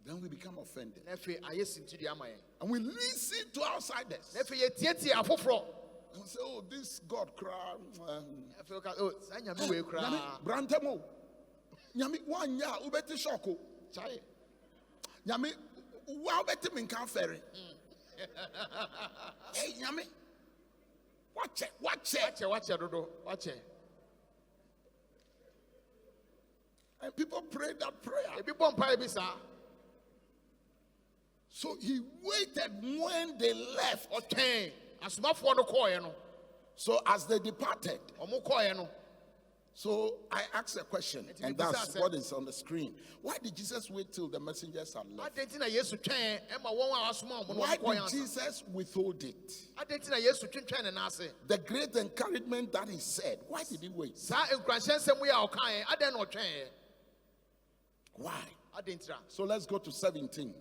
Then we become offended. na afei ayɛ sintidua ama yɛn And we listen to outsiders. na afei yɛtietie afoforɔ And we say, oh, this God cry. afei woka o saa nyame wei koraa Brantemo. Nyami wanya ubeti shoko. kyae Nyami wa ubeti minka ferry. Hey, nyami. Watch it. wakyɛ dodo wakyɛ And people pray that prayer. ebi bɔ mpaeɛ bi saa So he waited when they left. ɔtwɛn asomafoɔ no kɔɔeɛ no So as they departed, ɔmo kɔɔeɛ no so I asked a question, Enti and mebisa that's sɛ- what is on the screen. Why did Jesus wait till the messengers had left? adɛn nti na yesu twɛn ɛma wɔn a wasoma ɔmo no Why ɔmo kɔɔeɛ did ansa Jesus withhold it? adɛn nti na yesu twentwɛn ne nan ase The great encouragement that he said, why did he wait? saa nkuranhyɛ nsɛm yi a ɔkaeɛ adɛn na ɔtwɛn Why? adɛn ntira So let's go to 17.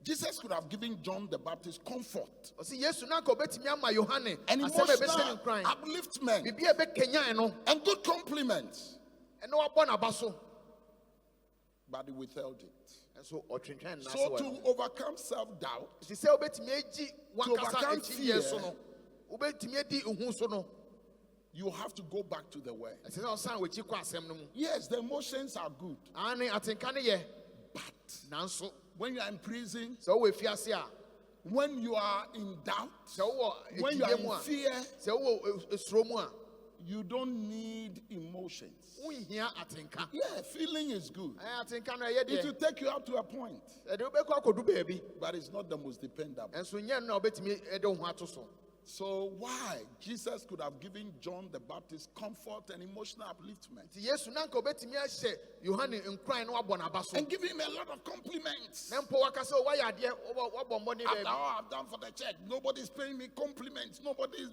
Jesus could have given John the Baptist comfort ɔsi yesu nanka obetumi ama yohane and asɛm a ɛbɛhyɛ ne emotional nkran upliftment biribi a ɛbɛkanyan no and good compliments, ɛna wabɔ n'aba so but he withheld it. ɛnso ɔtwentwɛn ne nan ase So wɔ to no overcome self-doubt, ti sɛ obetumi agyi wankasa overcome akyinyɛ so fear, no obetumi adi ehu so no you have to go back to the word. ɛsɛ sɛ ɔsan wɔ akyi kɔ asɛm no mu Yes, the emotions are good, ane atenka ne yɛ but nanso when you are in prison, sɛ ɔwɔ efiase a when you are in doubt, sɛ when you are in fear, sɛ wowɔ esuro mu a you don't need emotions. wonhia atenka Yeah, feeling is good. atenka no ɛyɛ It will deɛ take you up to a point, ɛde wobɛkɔ akɔdu baabi but it's not the most dependable. ɛnso nyɛ no na wobɛtumi ɛde wo ho ato so. So why Jesus could have given John the Baptist comfort and emotional upliftment nti yesu na nka wobɛtumi ahyɛ yohane nkran no wabɔ n'aba so and give him a lot of compliments? na mpo waka sɛ woayɛ adeɛ wabɔ mmɔne After baabi all I've done for the church, nobody's paying me compliments. Nobody is,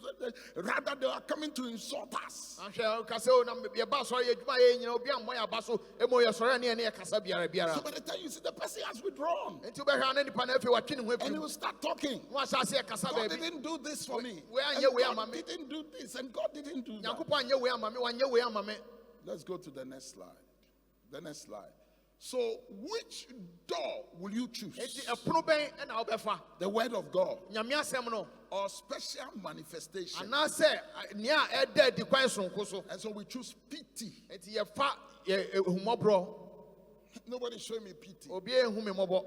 rather they are coming to insult us. ahwɛ ka sɛ na yɛba sɔre yɛ adwuma yɛ nyina obi ammɔ yɛ aba so ɛmmɔ yɛ sɔre ne yɛ kasa biara So by the time you see the person has withdrawn, nti wobɛhwɛ a na nipa no afei watwe ne ho and he afiri will start talking. na wahyɛ ase ɛkasa God baabi didn't do this for me. Where are And you, where God am I? didn't do this, and God didn't do that. nyankopɔn anyɛ wei ama me wanyɛ wei ama me. Let's go to the next slide. The next slide. So, which door will you choose? Enti ɛpono bɛn ɛna wobɛfa The word of God nyame asɛm no or special manifestation? anaasɛ nea ɛda adi kwan sonko so. And so we choose pity. Enti yɛfa ehummɔborɔ Nobody showing me pity. obi ehu me mmɔbɔ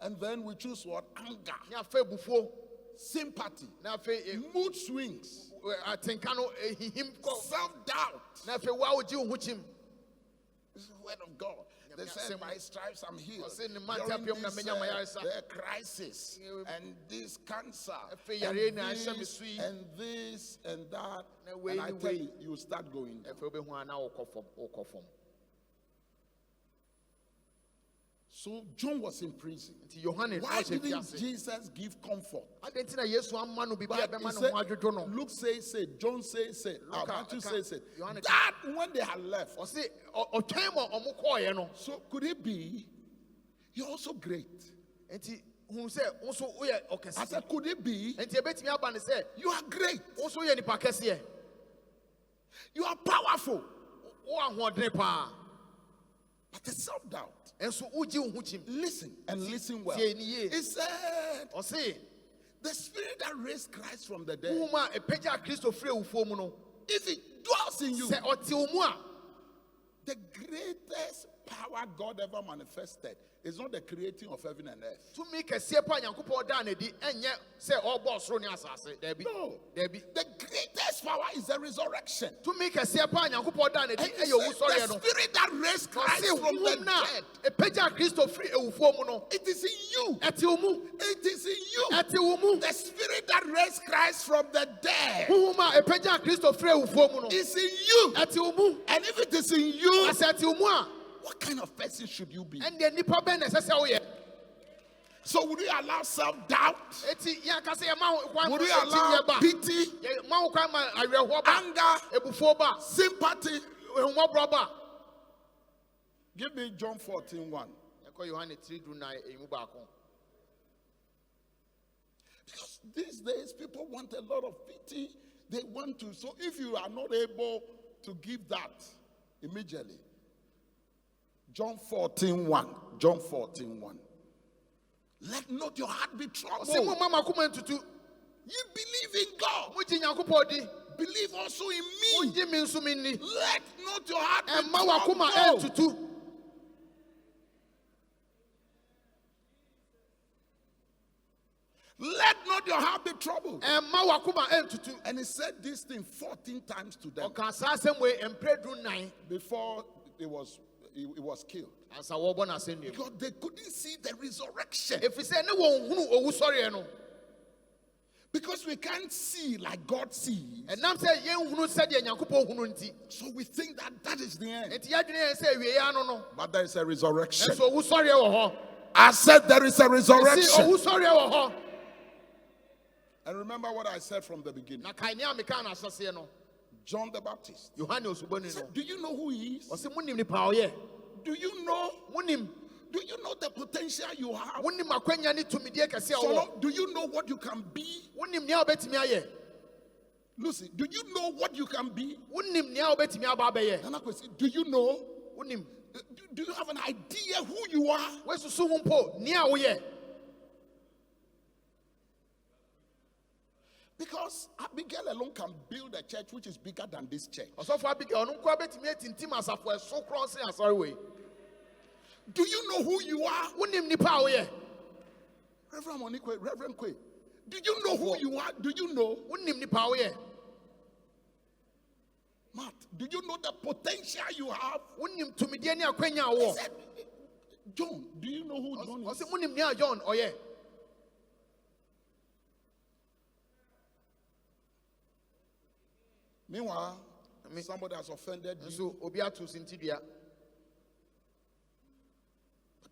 And then we choose what? Anger, ne afei bufuo sympathy, na afei mood swings, atenka no ehihim kɔ self-doubt. na afei wo a wogye wo ho kyim. This is the word of God. They said, by stripes I'm healed. Ɔse ne mante During apem na this, menya mayaresa. the crisis and this cancer Afei and yare na ahyɛ me this so yi. and this and that, Na and wei I ne tell wei. you, you start going down. afei wobɛhu a na wokɔ fam. So John was in prison. Nti yohane Why ɔhyɛ didn't fiase. Jesus give comfort? adɛn nti na yesu amma no biribi a But ɛbɛma he ne ho said- adwodwo no. Luke says, John says, Luke, Matthew okay. says, Johannes- that when they had left. ɔse ɔtwɛn ma ɔmo kɔɔeɛ no. So could it be you're also great? Nti hu sɛ wo nso woyɛ I ɔkɛseɛ. said, could it be Nti ebɛtumi aba ne sɛ you are great? wo nso woyɛ nipa kɛseɛ. You are powerful. Wo ahoɔdene paa. But the self-doubt. Nso wogye wo ho kyim. Listen and listen well. tie ni yie. He said, Ɔse the spirit that raised Christ from the dead, wohum a ɛpagya Kristo firi awufoɔ mu no. if it dwells in you, Sɛ ɔte wo mu a the greatest power God ever manifested is not the creating of heaven and earth. tumi kɛseɛ pa a Nyankopɔn daa n'adi ɛnyɛ sɛ ɔbɔ ɔsoro ne asase. Dabi. No. Dabi. The greatest power is the resurrection. Tumi kɛseɛ pa a Nyankopɔn daa n'adi And he ɛyɛ owu said, sɔreɛ the no. spirit that raised Christ Ɔse from the wohum na dead, ɛpagya Kristo firi awufoɔ mu no. it is in you. Ɛte wo mu. It is in you. Ɛte wo mu. The spirit that raised Christ from the dead Wohum a ɛpagya Kristo firi awufoɔ mu no. is in you. Ɛte wo mu. And if it is in you, Asɛ ɛte wo mu a what kind of person should you be? ɛndeɛ nipa bɛn na ɛsɛ sɛ woyɛ. So would we allow self-doubt? Eti yɛnka sɛ yɛma ho kwan Would ma we ɛti allow yɛba. pity, Yɛma ho kwan ma awerɛhoɔ ba. anger, Ebufuo ba. sympathy? Ehummɔborɔ ba. Give me John 14:1. Ɛkɔ Yohane 3:9 ɛyimu baako. Because these days people want a lot of pity. They want to. So if you are not able to give that immediately, John 14:1. John 14:1. Let not your heart be troubled. Ɔse mo mama kuma ntutu. You believe in God. Mogye Nyankopɔn di. Believe also in me. Mogye me nso me nni. Let not your heart be Ɛmma wakoma troubled. ɛntutu. Let not your heart be troubled. Ɛmma wakoma ɛntutu. And he said this thing 14 times to them Ɔka saa asɛm wei mprɛdu 9 before he was killed. ansa wɔbɔ n'asɛnnua mu. Because they couldn't see the resurrection. Ɛfiri sɛ ne wɔn hunu owu sɔreɛ no. Because we can't see like God sees. Ɛnam sɛ yɛnhunu sɛdeɛ Nyankopɔn hunu nti. So we think that that is the end. Enti yɛadwene yɛn sɛ awieeɛ ano no. But there is a resurrection. Ɛnso owu sɔreɛ wɔ hɔ. I said there is a Ɛsi resurrection. owu sɔreɛ wɔ hɔ. And remember what I said from the beginning. Na kae nea meka na ahyɛseɛ no. John the Baptist. Yohane Osubɔni no. Do you know who he is? Ɔse monim nipa a ɔyɛ. Do you know? Monim. Do you know the potential you have? Wonim akwanya ne tumidie kɛseɛ a So, ɔwɔ. do you know what you can be? Wonim nea wobɛtumi ayɛ. Lucy, do you know what you can be? Wonim nea wobɛtumi aba abɛyɛ. Nana Kwesi, do you know? Wonim. Do you have an idea who you are? Woasusu ho mpo nea woyɛ. Because Abigail alone can build a church which is bigger than this church. Ɔsɔfo Abigail ɔno nkoa bɛtumi atintim asafo ɛso korɔn sen asɔre wei. Do you know who you are? Wonim nipa a woyɛ. Reverend Monikwe, Reverend Kwe, do you know who you are? Do you know? Wouldn't him power? Matt, do you know the potential you have? Wouldn't him to me, Diana He Quenya? said, John, do you know who John I is? said, Wouldn't him near John? Oh, yeah. Meanwhile, somebody has offended you. So, Obiatu Sintidia.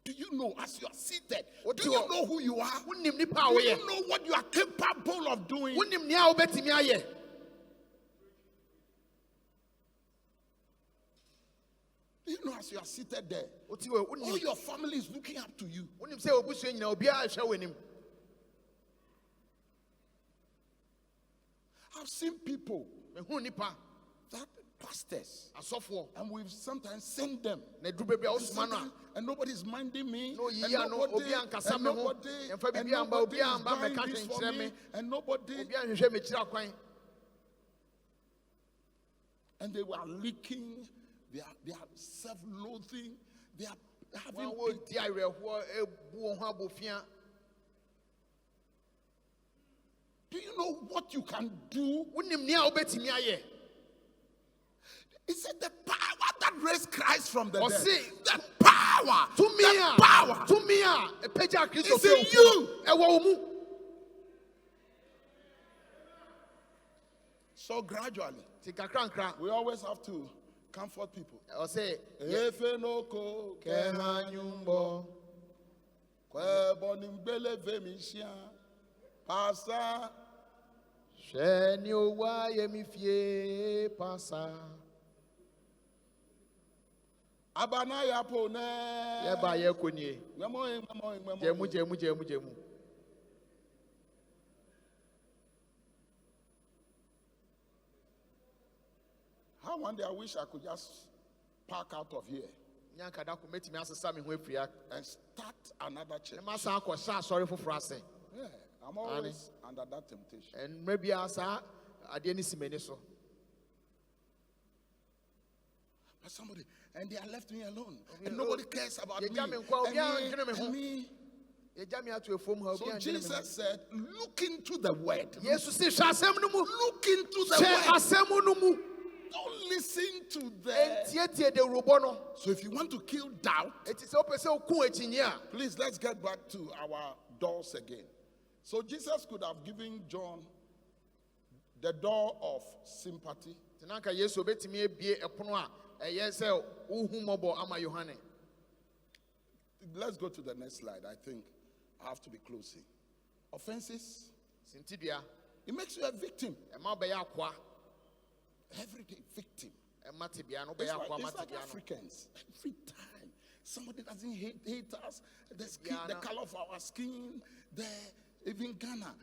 Do you know as you are seated? What Do do you you- know who you are? Wouldn't him Do power? you know what you are capable of doing? Wouldn't him near Obetimia? Do you know as you are seated there? What you All wouldn't your family is looking up to you. him say, Obusuin, Obia showing him? I've seen people Who nipa? that pastors, A software. and we've sometimes sent them. Ne do baby And Osmana. sometimes- And nobody's minding me. No, and ye are no nobody, Obi and Kasame and ho. nobody, And for and Bibi and nobody Obi and is Baba buying Catherine this for Chreme. me, and nobody, Obia and Shemi Chiraquine. and they were leaking. They are self-loathing. They are having. One word, the area who a buonhabofia. Do you know what you can do? Wouldn't him near Obetimia? He said the power that raised Christ from the Or dead. see, The power. to me, The power. to me, a page of Christ It's in you. A woman. So gradually, Take a crank. we always have to comfort people. Or say, Efenoko Kehanyumbo. kwebonimbele vemishia pasa Sheni owa yemifie pasa. abana yapo ne Yeba ye konye. Ngemo. Jemu. How one day I wish I could just park out of here Nyanka da ko metimi asesa me ho afia. and start another church. E ma sa ko sha sorry for ase. Yeah, I'm always under that temptation. And maybe asa ade ni simeni so. But somebody, and they are left me alone, and nobody cares about me. You got me, Nkwa, obi a ndwene me ho. And me. Ye jami ato efom ha obi So an Jesus said, look into the word. Yesu si hwa asem no mu. Look into the Hwe word. asem no mu. Don't listen to the. Entiete de robo no. So if you want to kill doubt, Eti se opese oku echinye a. please let's get back to our doors again. So Jesus could have given John the door of sympathy. Tinanka Yesu obetimi ebie epono a eye se uhumobo ama Yohane. Let's go to the next slide. I think I have to be closing. Offenses, Sintidua it makes you a victim. e ma be ya akwa. Everyday victim. E ma tibia no be It's ya akwa ma like tibia no. Africans. Every time somebody doesn't hate us, the skin, Yeah, the no. color of our skin, even Ghana,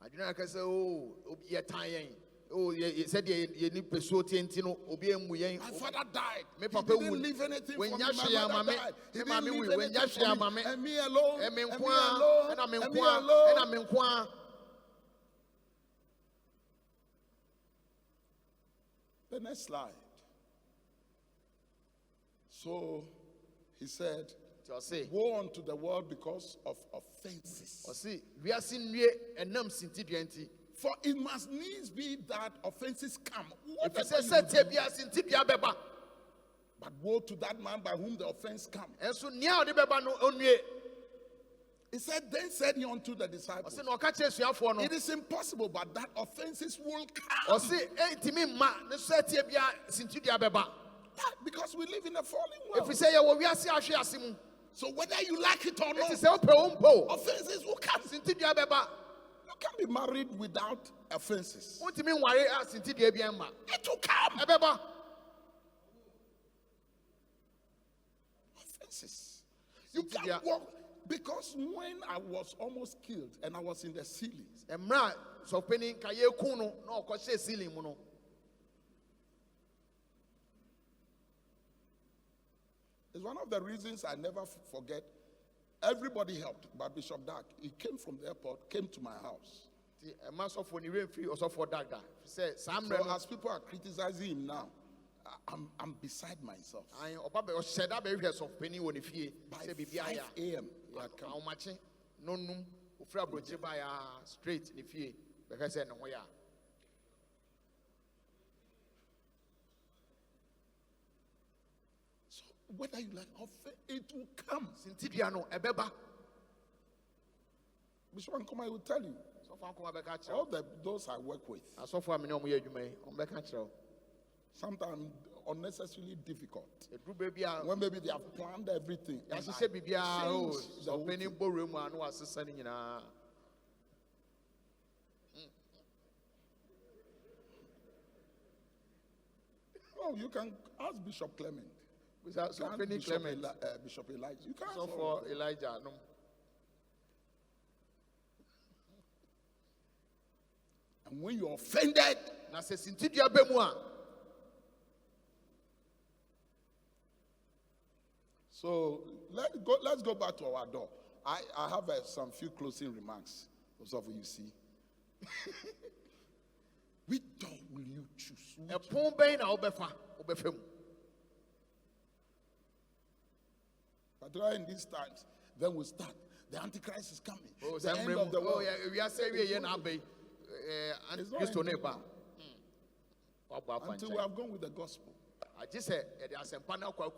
Aduna ka se o ye tan yen. Oh, ye said ye ni pesuo tienti no obi emu yen. my father died. Me He papa didn't would- leave anything when for me. Yasha My ya mother mame, died. He me didn't mame leave we- when anything Yasha for ya me. mame, And me alone. E me And me nkwa, alone. e na me And me nkwa, e alone. na me nkwa. The next slide. So he said, Ti say, woe unto the world because of offenses. o si wiase nwie enam sintidua nti. For it must needs be that offenses come. If you Whatever say you say do. bia sintidua beba. But woe to that man by whom the offense come. Enso nia ode beba no onwie. He said, then said he unto the O disciples, si no ka kire suafo no. it is impossible, but that offenses will come. O si entimi ma ne so tie bia sintidua beba. Why? Because we live in a fallen If world. you say ye wo wiase ahwe ase mu. So whether you like it or It not, is say ope o mpo. offenses will come. Sintidua beba. You can't be married without offenses. Wontimi nware a sintidua bia ma. It will come. Ebeba. Offenses. You Sintidua. can't walk. Because when I was almost killed and I was in the ceilings, Emra so penin ka ye kun no na okose ceiling mu no. it's one of the reasons I never forget. Everybody helped, but Bishop Dark, he came from the airport, came to my house. Ti emma so for ni rain free or so for dagda. Say sam So no as people are criticizing him now, I'm beside myself. an oba be o sheda be hwe so penin woni fie. By Say 5 bibia ya. a.m., come. How much? No, Ufra Brojibaya straight if you because I know where. So whether you like or it will come. Sintidiano, Ebeba. Bishop Ankoma, I will tell you. So far, come back at All those I work with, so far, I know you may on back at you. sometimes unnecessarily difficult. A true baby, When maybe they have planned everything. as and she I said, Bibia, change the so whole many thing. ballroom and was sending in a. Oh, you can ask Bishop Clement. Without so Ask many Bishop, Clement. Bishop Elijah. You can ask So all for of them. Elijah, no. And when you're offended, Now says Sintidia Bemua. so let's go back to our door. I have some few closing remarks. Those of you see. Which door will you choose? A Pombain Obefa, Obefem. Particularly in these times, then we start. The Antichrist is coming. Oh, The end of the world. yeah, we are saying we are not be It's not Christo ending neighbor. Until we have gone with the gospel. I just said there are some panel called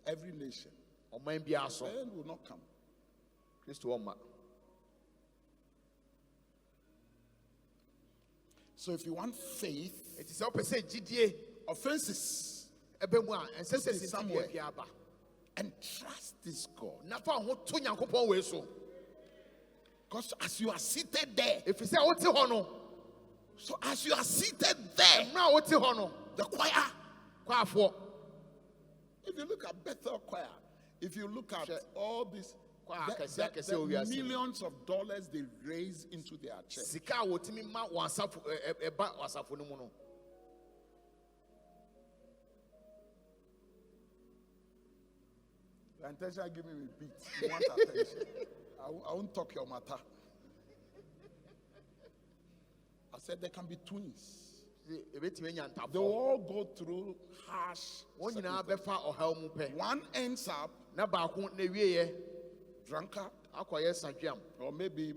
Every nation. or maybe also The end will not come. Christo Oma. So if you want faith, It is up to say GDA, offenses, Ebemua, and says Put it somewhere. somewhere. and trust this God. Nafa ho to Nyankopon we so. Because as you are seated there, If you say what ho no, so as you are seated there, now what ho no, the choir, kwafo. if you look at Bethel Choir, if you look at all this, Choir the kese we are seeing. millions of dollars they raise into their church. Sika wotimi ma wansafo eba wasafo no mu no. Your intention giving me beat. You want attention. I won't talk your matter. I said there can be twins. Ebetimi nya They will ntafo. all go through harsh. Won nyina circumstances. befa ohaw mu pe. One ends up Na ba ko na wieye drunkard akoye sadwam. or maybe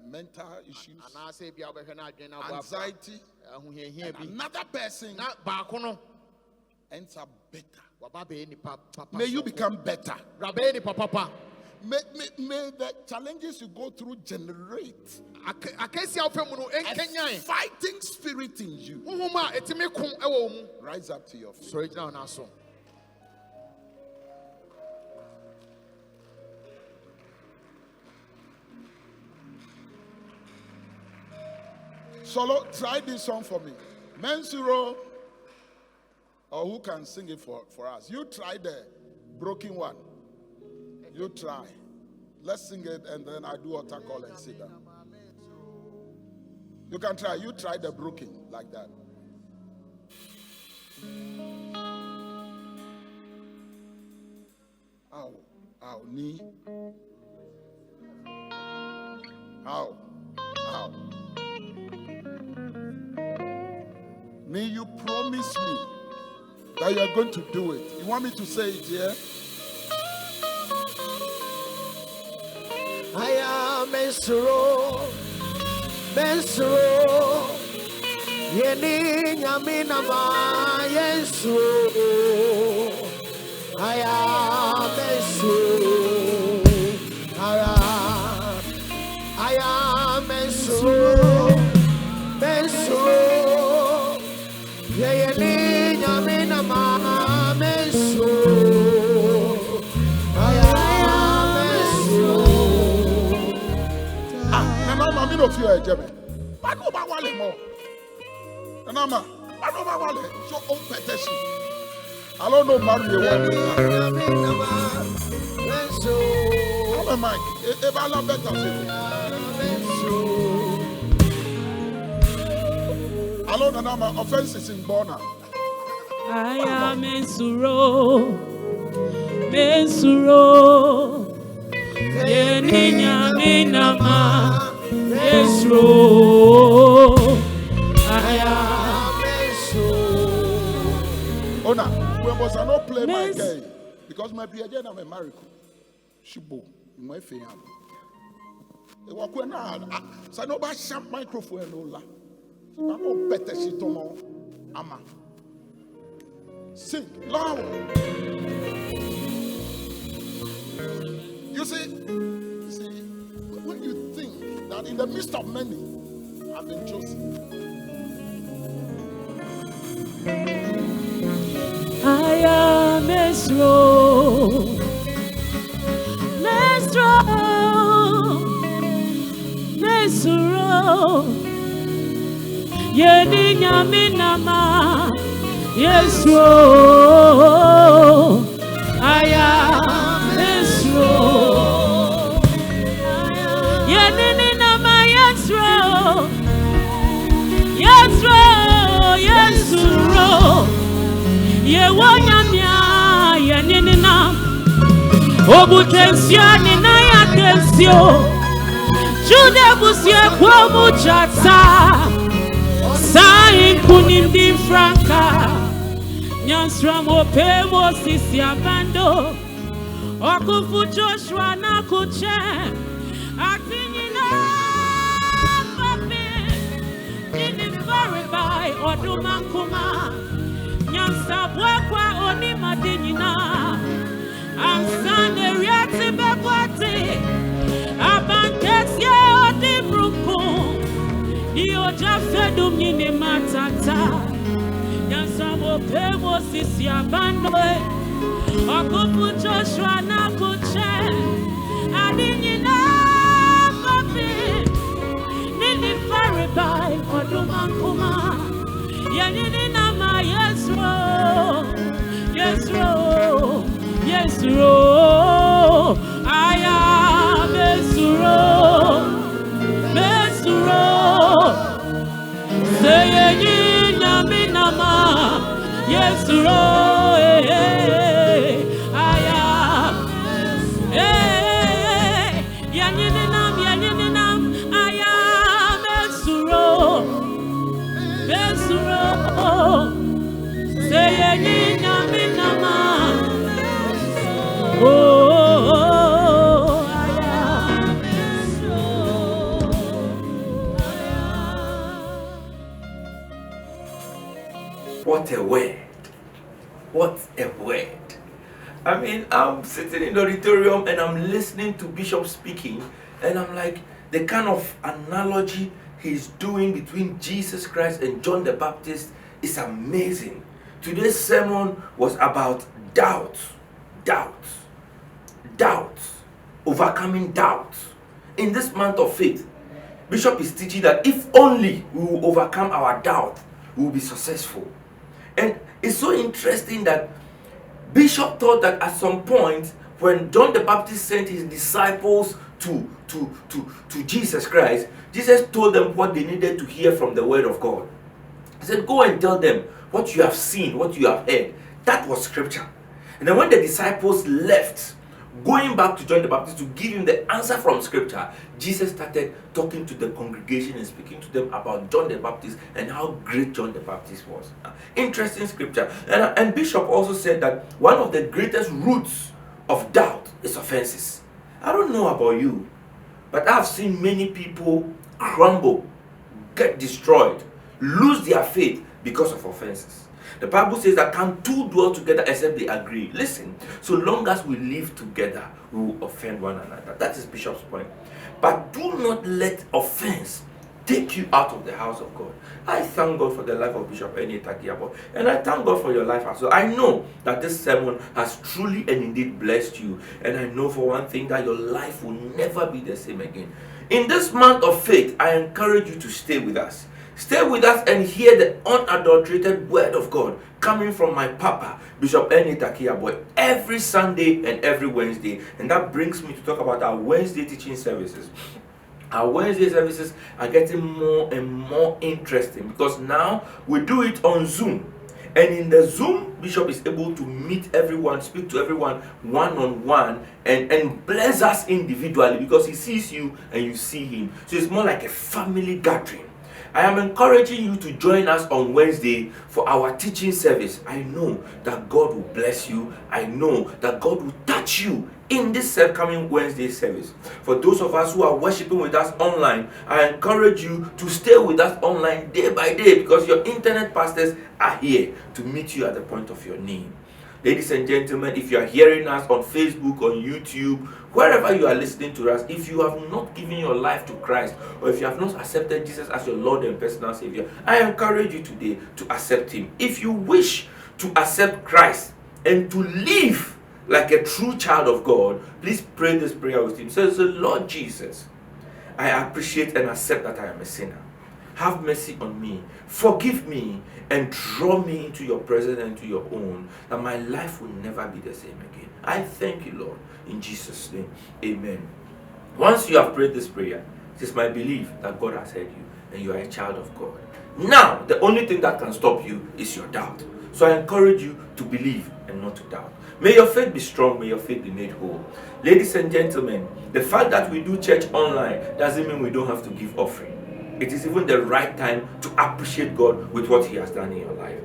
mental issues, Ana say bia obehwe na adwen na abo anxiety. ahohiahia bi. Another person Na ba ko no ends up better. waba be ni papa. May you become better. Rabe ni papa. May the challenges you go through generate Akesi awfe mu no a enkenyan. fighting spirit in you. Honhom a etimi kun ewo mu. Rise up to your feet. So ejina na so. Solo, try this song for me. Mensuro, or who can sing it for us? You try the broken one. You try. Let's sing it and then I do altar call and sit down. You can try. You try the broken like that. Ow, ow, knee. Ow, ow. May you promise me that you are going to do it. You want me to say it here? I am Mensuro, Yeni Yamina Ma Yensuro. I am Mensuro, I am Mensuro, Yeni Yamina Ma Mensuro. I am Mensuro. Nanama, me no fear Jeme. I go back wale more. Nanama, I go back wale. So own petition. I don't know marry one. Come on, Mike. Ebala better say. Hello, Nanama. Offenses in Bona. I am Mensuro, Yeninya Minama, Mensuro. I am Mensuro. Ona, we must not play my game because my PJ I'm a miracle. Shibo. My finger. It was going on. So no bad sharp microphone. No la. I'm better shit on. Ama. Sing loud. You see, when you think that in the midst of many, I've been chosen. I am Mesro, Yedi Nyaminama, Yesro, I am Mesro, Yedi Nama, Yesro, Yesro. Ye wanyamia ye ninina obutensio nina ya tensio jude busie kwa muchata sai kunindi franka nyansra mope mosisi abando okufu Joshua na kuche atinyina papi nini faribai odumankuma Sabwakwa oni madinina Amsane riati bekwati Abankesie odi bruku Iyo jafedum nyini matata Yansamo pemo sisi abandwe Okufu Joshua na kuche Adinyina papi Nini faribai odumankuma Yanini nama Yesro, I am Mesro, say ye nami nama Yesro, I am yanini nam, I am Mesro. Say ye nami nama. Oh, I am. What a word! What a word! I mean, I'm sitting in the auditorium and I'm listening to Bishop speaking, and I'm like, the kind of analogy he's doing between Jesus Christ and John the Baptist is amazing. Today's sermon was about doubt, overcoming doubt. In this month of faith, Bishop is teaching that if only we will overcome our doubt, we will be successful. And it's so interesting that Bishop thought that at some point, when John the Baptist sent his disciples to Jesus Christ, Jesus told them what they needed to hear from the word of God. He said, go and tell them what you have seen, what you have heard. That was scripture. And then when the disciples left, going back to John the Baptist to give him the answer from scripture, Jesus started talking to the congregation and speaking to them about John the Baptist and how great John the Baptist was. Interesting scripture. And Bishop also said that one of the greatest roots of doubt is offenses. I don't know about you, but I've seen many people crumble, get destroyed, lose their faith because of offenses. The Bible says that can two dwell together except they agree. Listen, so long as we live together, we will offend one another. That is Bishop's point. But do not let offense take you out of the house of God. I thank God for the life of Bishop Eni Takiabo, and I thank God for your life as well. I know that this sermon has truly and indeed blessed you, and I know for one thing that your life will never be the same again. In this month of faith, I encourage you to stay with us. Stay with us and hear the unadulterated word of God coming from my papa, Bishop Eni Takiabo, every Sunday and every Wednesday. And that brings me to talk about our Wednesday teaching services. Our Wednesday services are getting more and more interesting because now we do it on Zoom. And in the Zoom, Bishop is able to meet everyone, speak to everyone one-on-one, and bless us individually because he sees you and you see him. So it's more like a family gathering. I am encouraging you to join us on Wednesday for our teaching service. I know that God will bless you. I know that God will touch you in this coming Wednesday service. For those of us who are worshiping with us online, I encourage you to stay with us online day by day, because your internet pastors are here to meet you at the point of your need. Ladies and gentlemen, if you are hearing us on Facebook, on YouTube, wherever you are listening to us, if you have not given your life to Christ, or if you have not accepted Jesus as your Lord and personal Savior, I encourage you today to accept Him. If you wish to accept Christ and to live like a true child of God, please pray this prayer with Him. Say, Lord Jesus, I appreciate and accept that I am a sinner. Have mercy on me, forgive me, and draw me into your presence and to your own, that my life will never be the same again. I thank you, Lord, in Jesus' name. Amen. Once you have prayed this prayer, it is my belief that God has heard you and you are a child of God. Now, the only thing that can stop you is your doubt. So I encourage you to believe and not to doubt. May your faith be strong, may your faith be made whole. Ladies and gentlemen, the fact that we do church online doesn't mean we don't have to give offering. It is even the right time to appreciate God with what He has done in your life.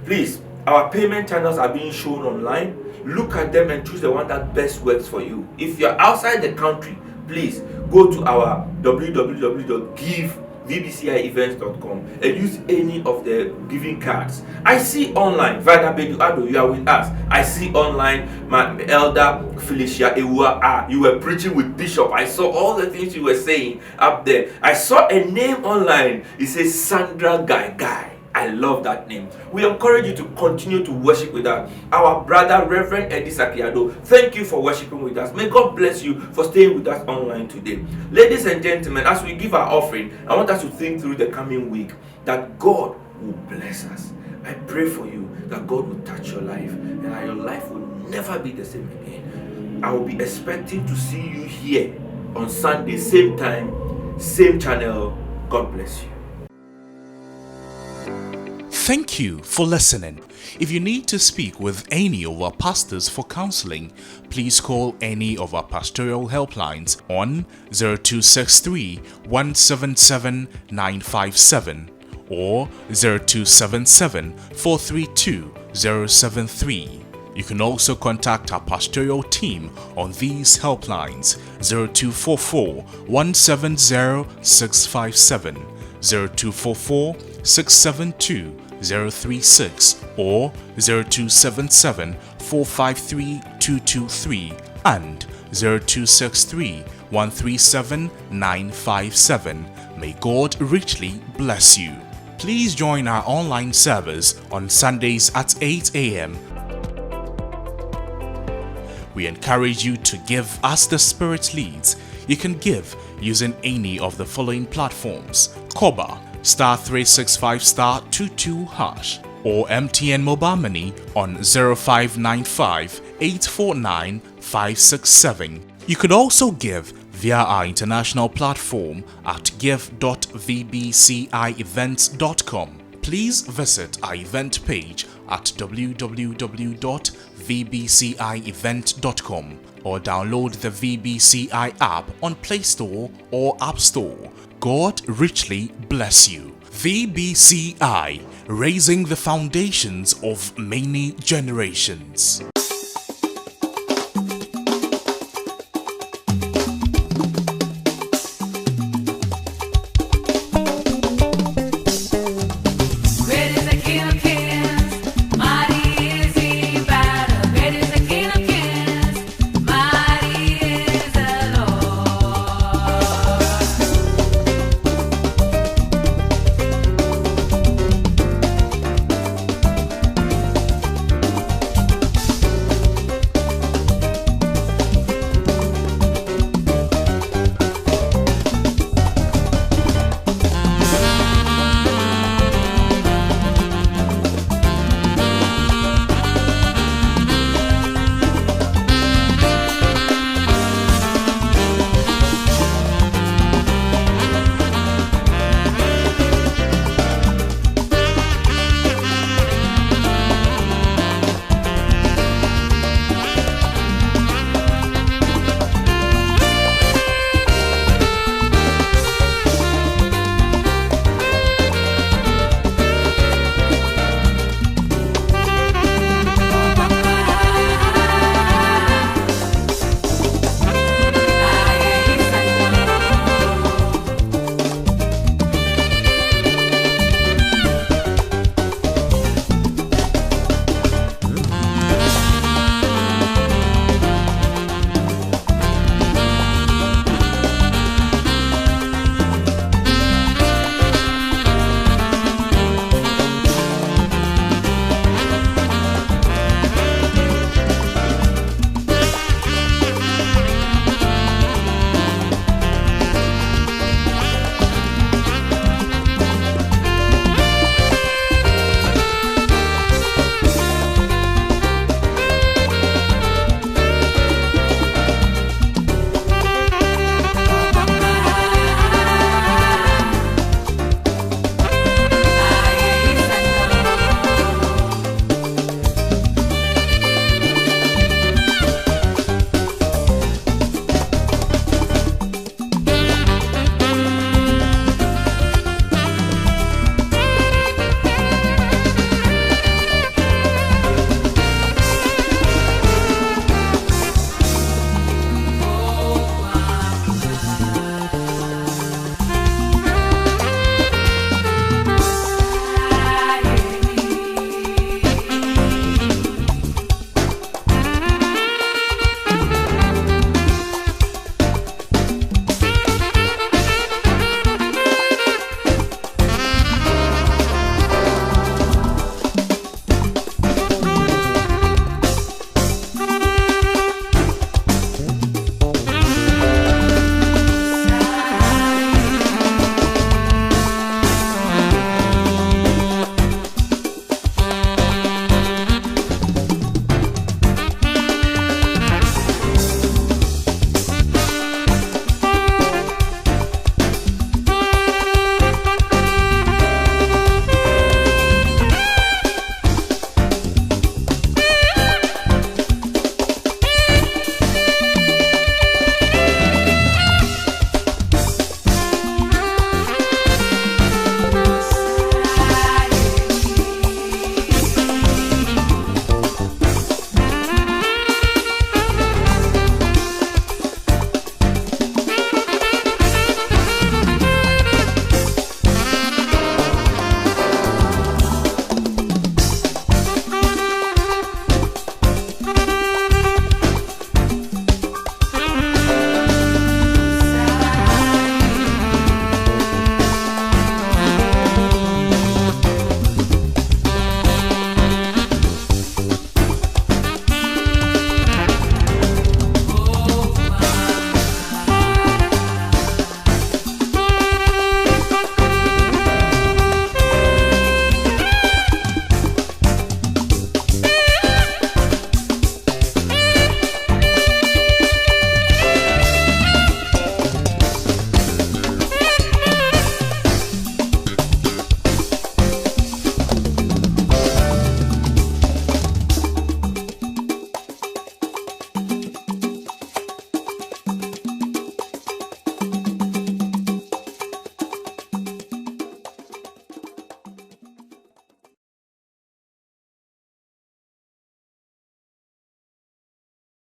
Please, our payment channels are being shown online. Look at them and choose the one that best works for you. If you're outside the country, please go to our www.givevbcievents.com and use any of the giving cards. I see online, Vada Bedu Ado, you are with us. I see online, my elder Felicia Ewua, you were preaching with Bishop. I saw all the things you were saying up there. I saw a name online. It says Sandra Guy. I love that name. We encourage you to continue to worship with us. Our brother, Reverend Eddie Sakiado, thank you for worshiping with us. May God bless you for staying with us online today. Ladies and gentlemen, as we give our offering, I want us to think through the coming week that God will bless us. I pray for you that God will touch your life and that your life will never be the same again. I will be expecting to see you here on Sunday, same time, same channel. God bless you. Thank you for listening. If you need to speak with any of our pastors for counseling, please call any of our pastoral helplines on 0263 177 957 or 0277 432 073. You can also contact our pastoral team on these helplines: 0244 170 657, 0244 672 036 or 0277 453 223 and 0263 137 957. May God richly bless you. Please join our online service on Sundays at 8 a.m. We encourage you to give as the Spirit leads. You can give using any of the following platforms: Koba *365*22# or MTN Mobile Money on 0595 849 567. You could also give via our international platform at give.vbcievents.com. Please visit our event page at www.vbcievent.com or download the VBCI app on Play Store or App Store. God richly bless you. VBCI, raising the foundations of many generations.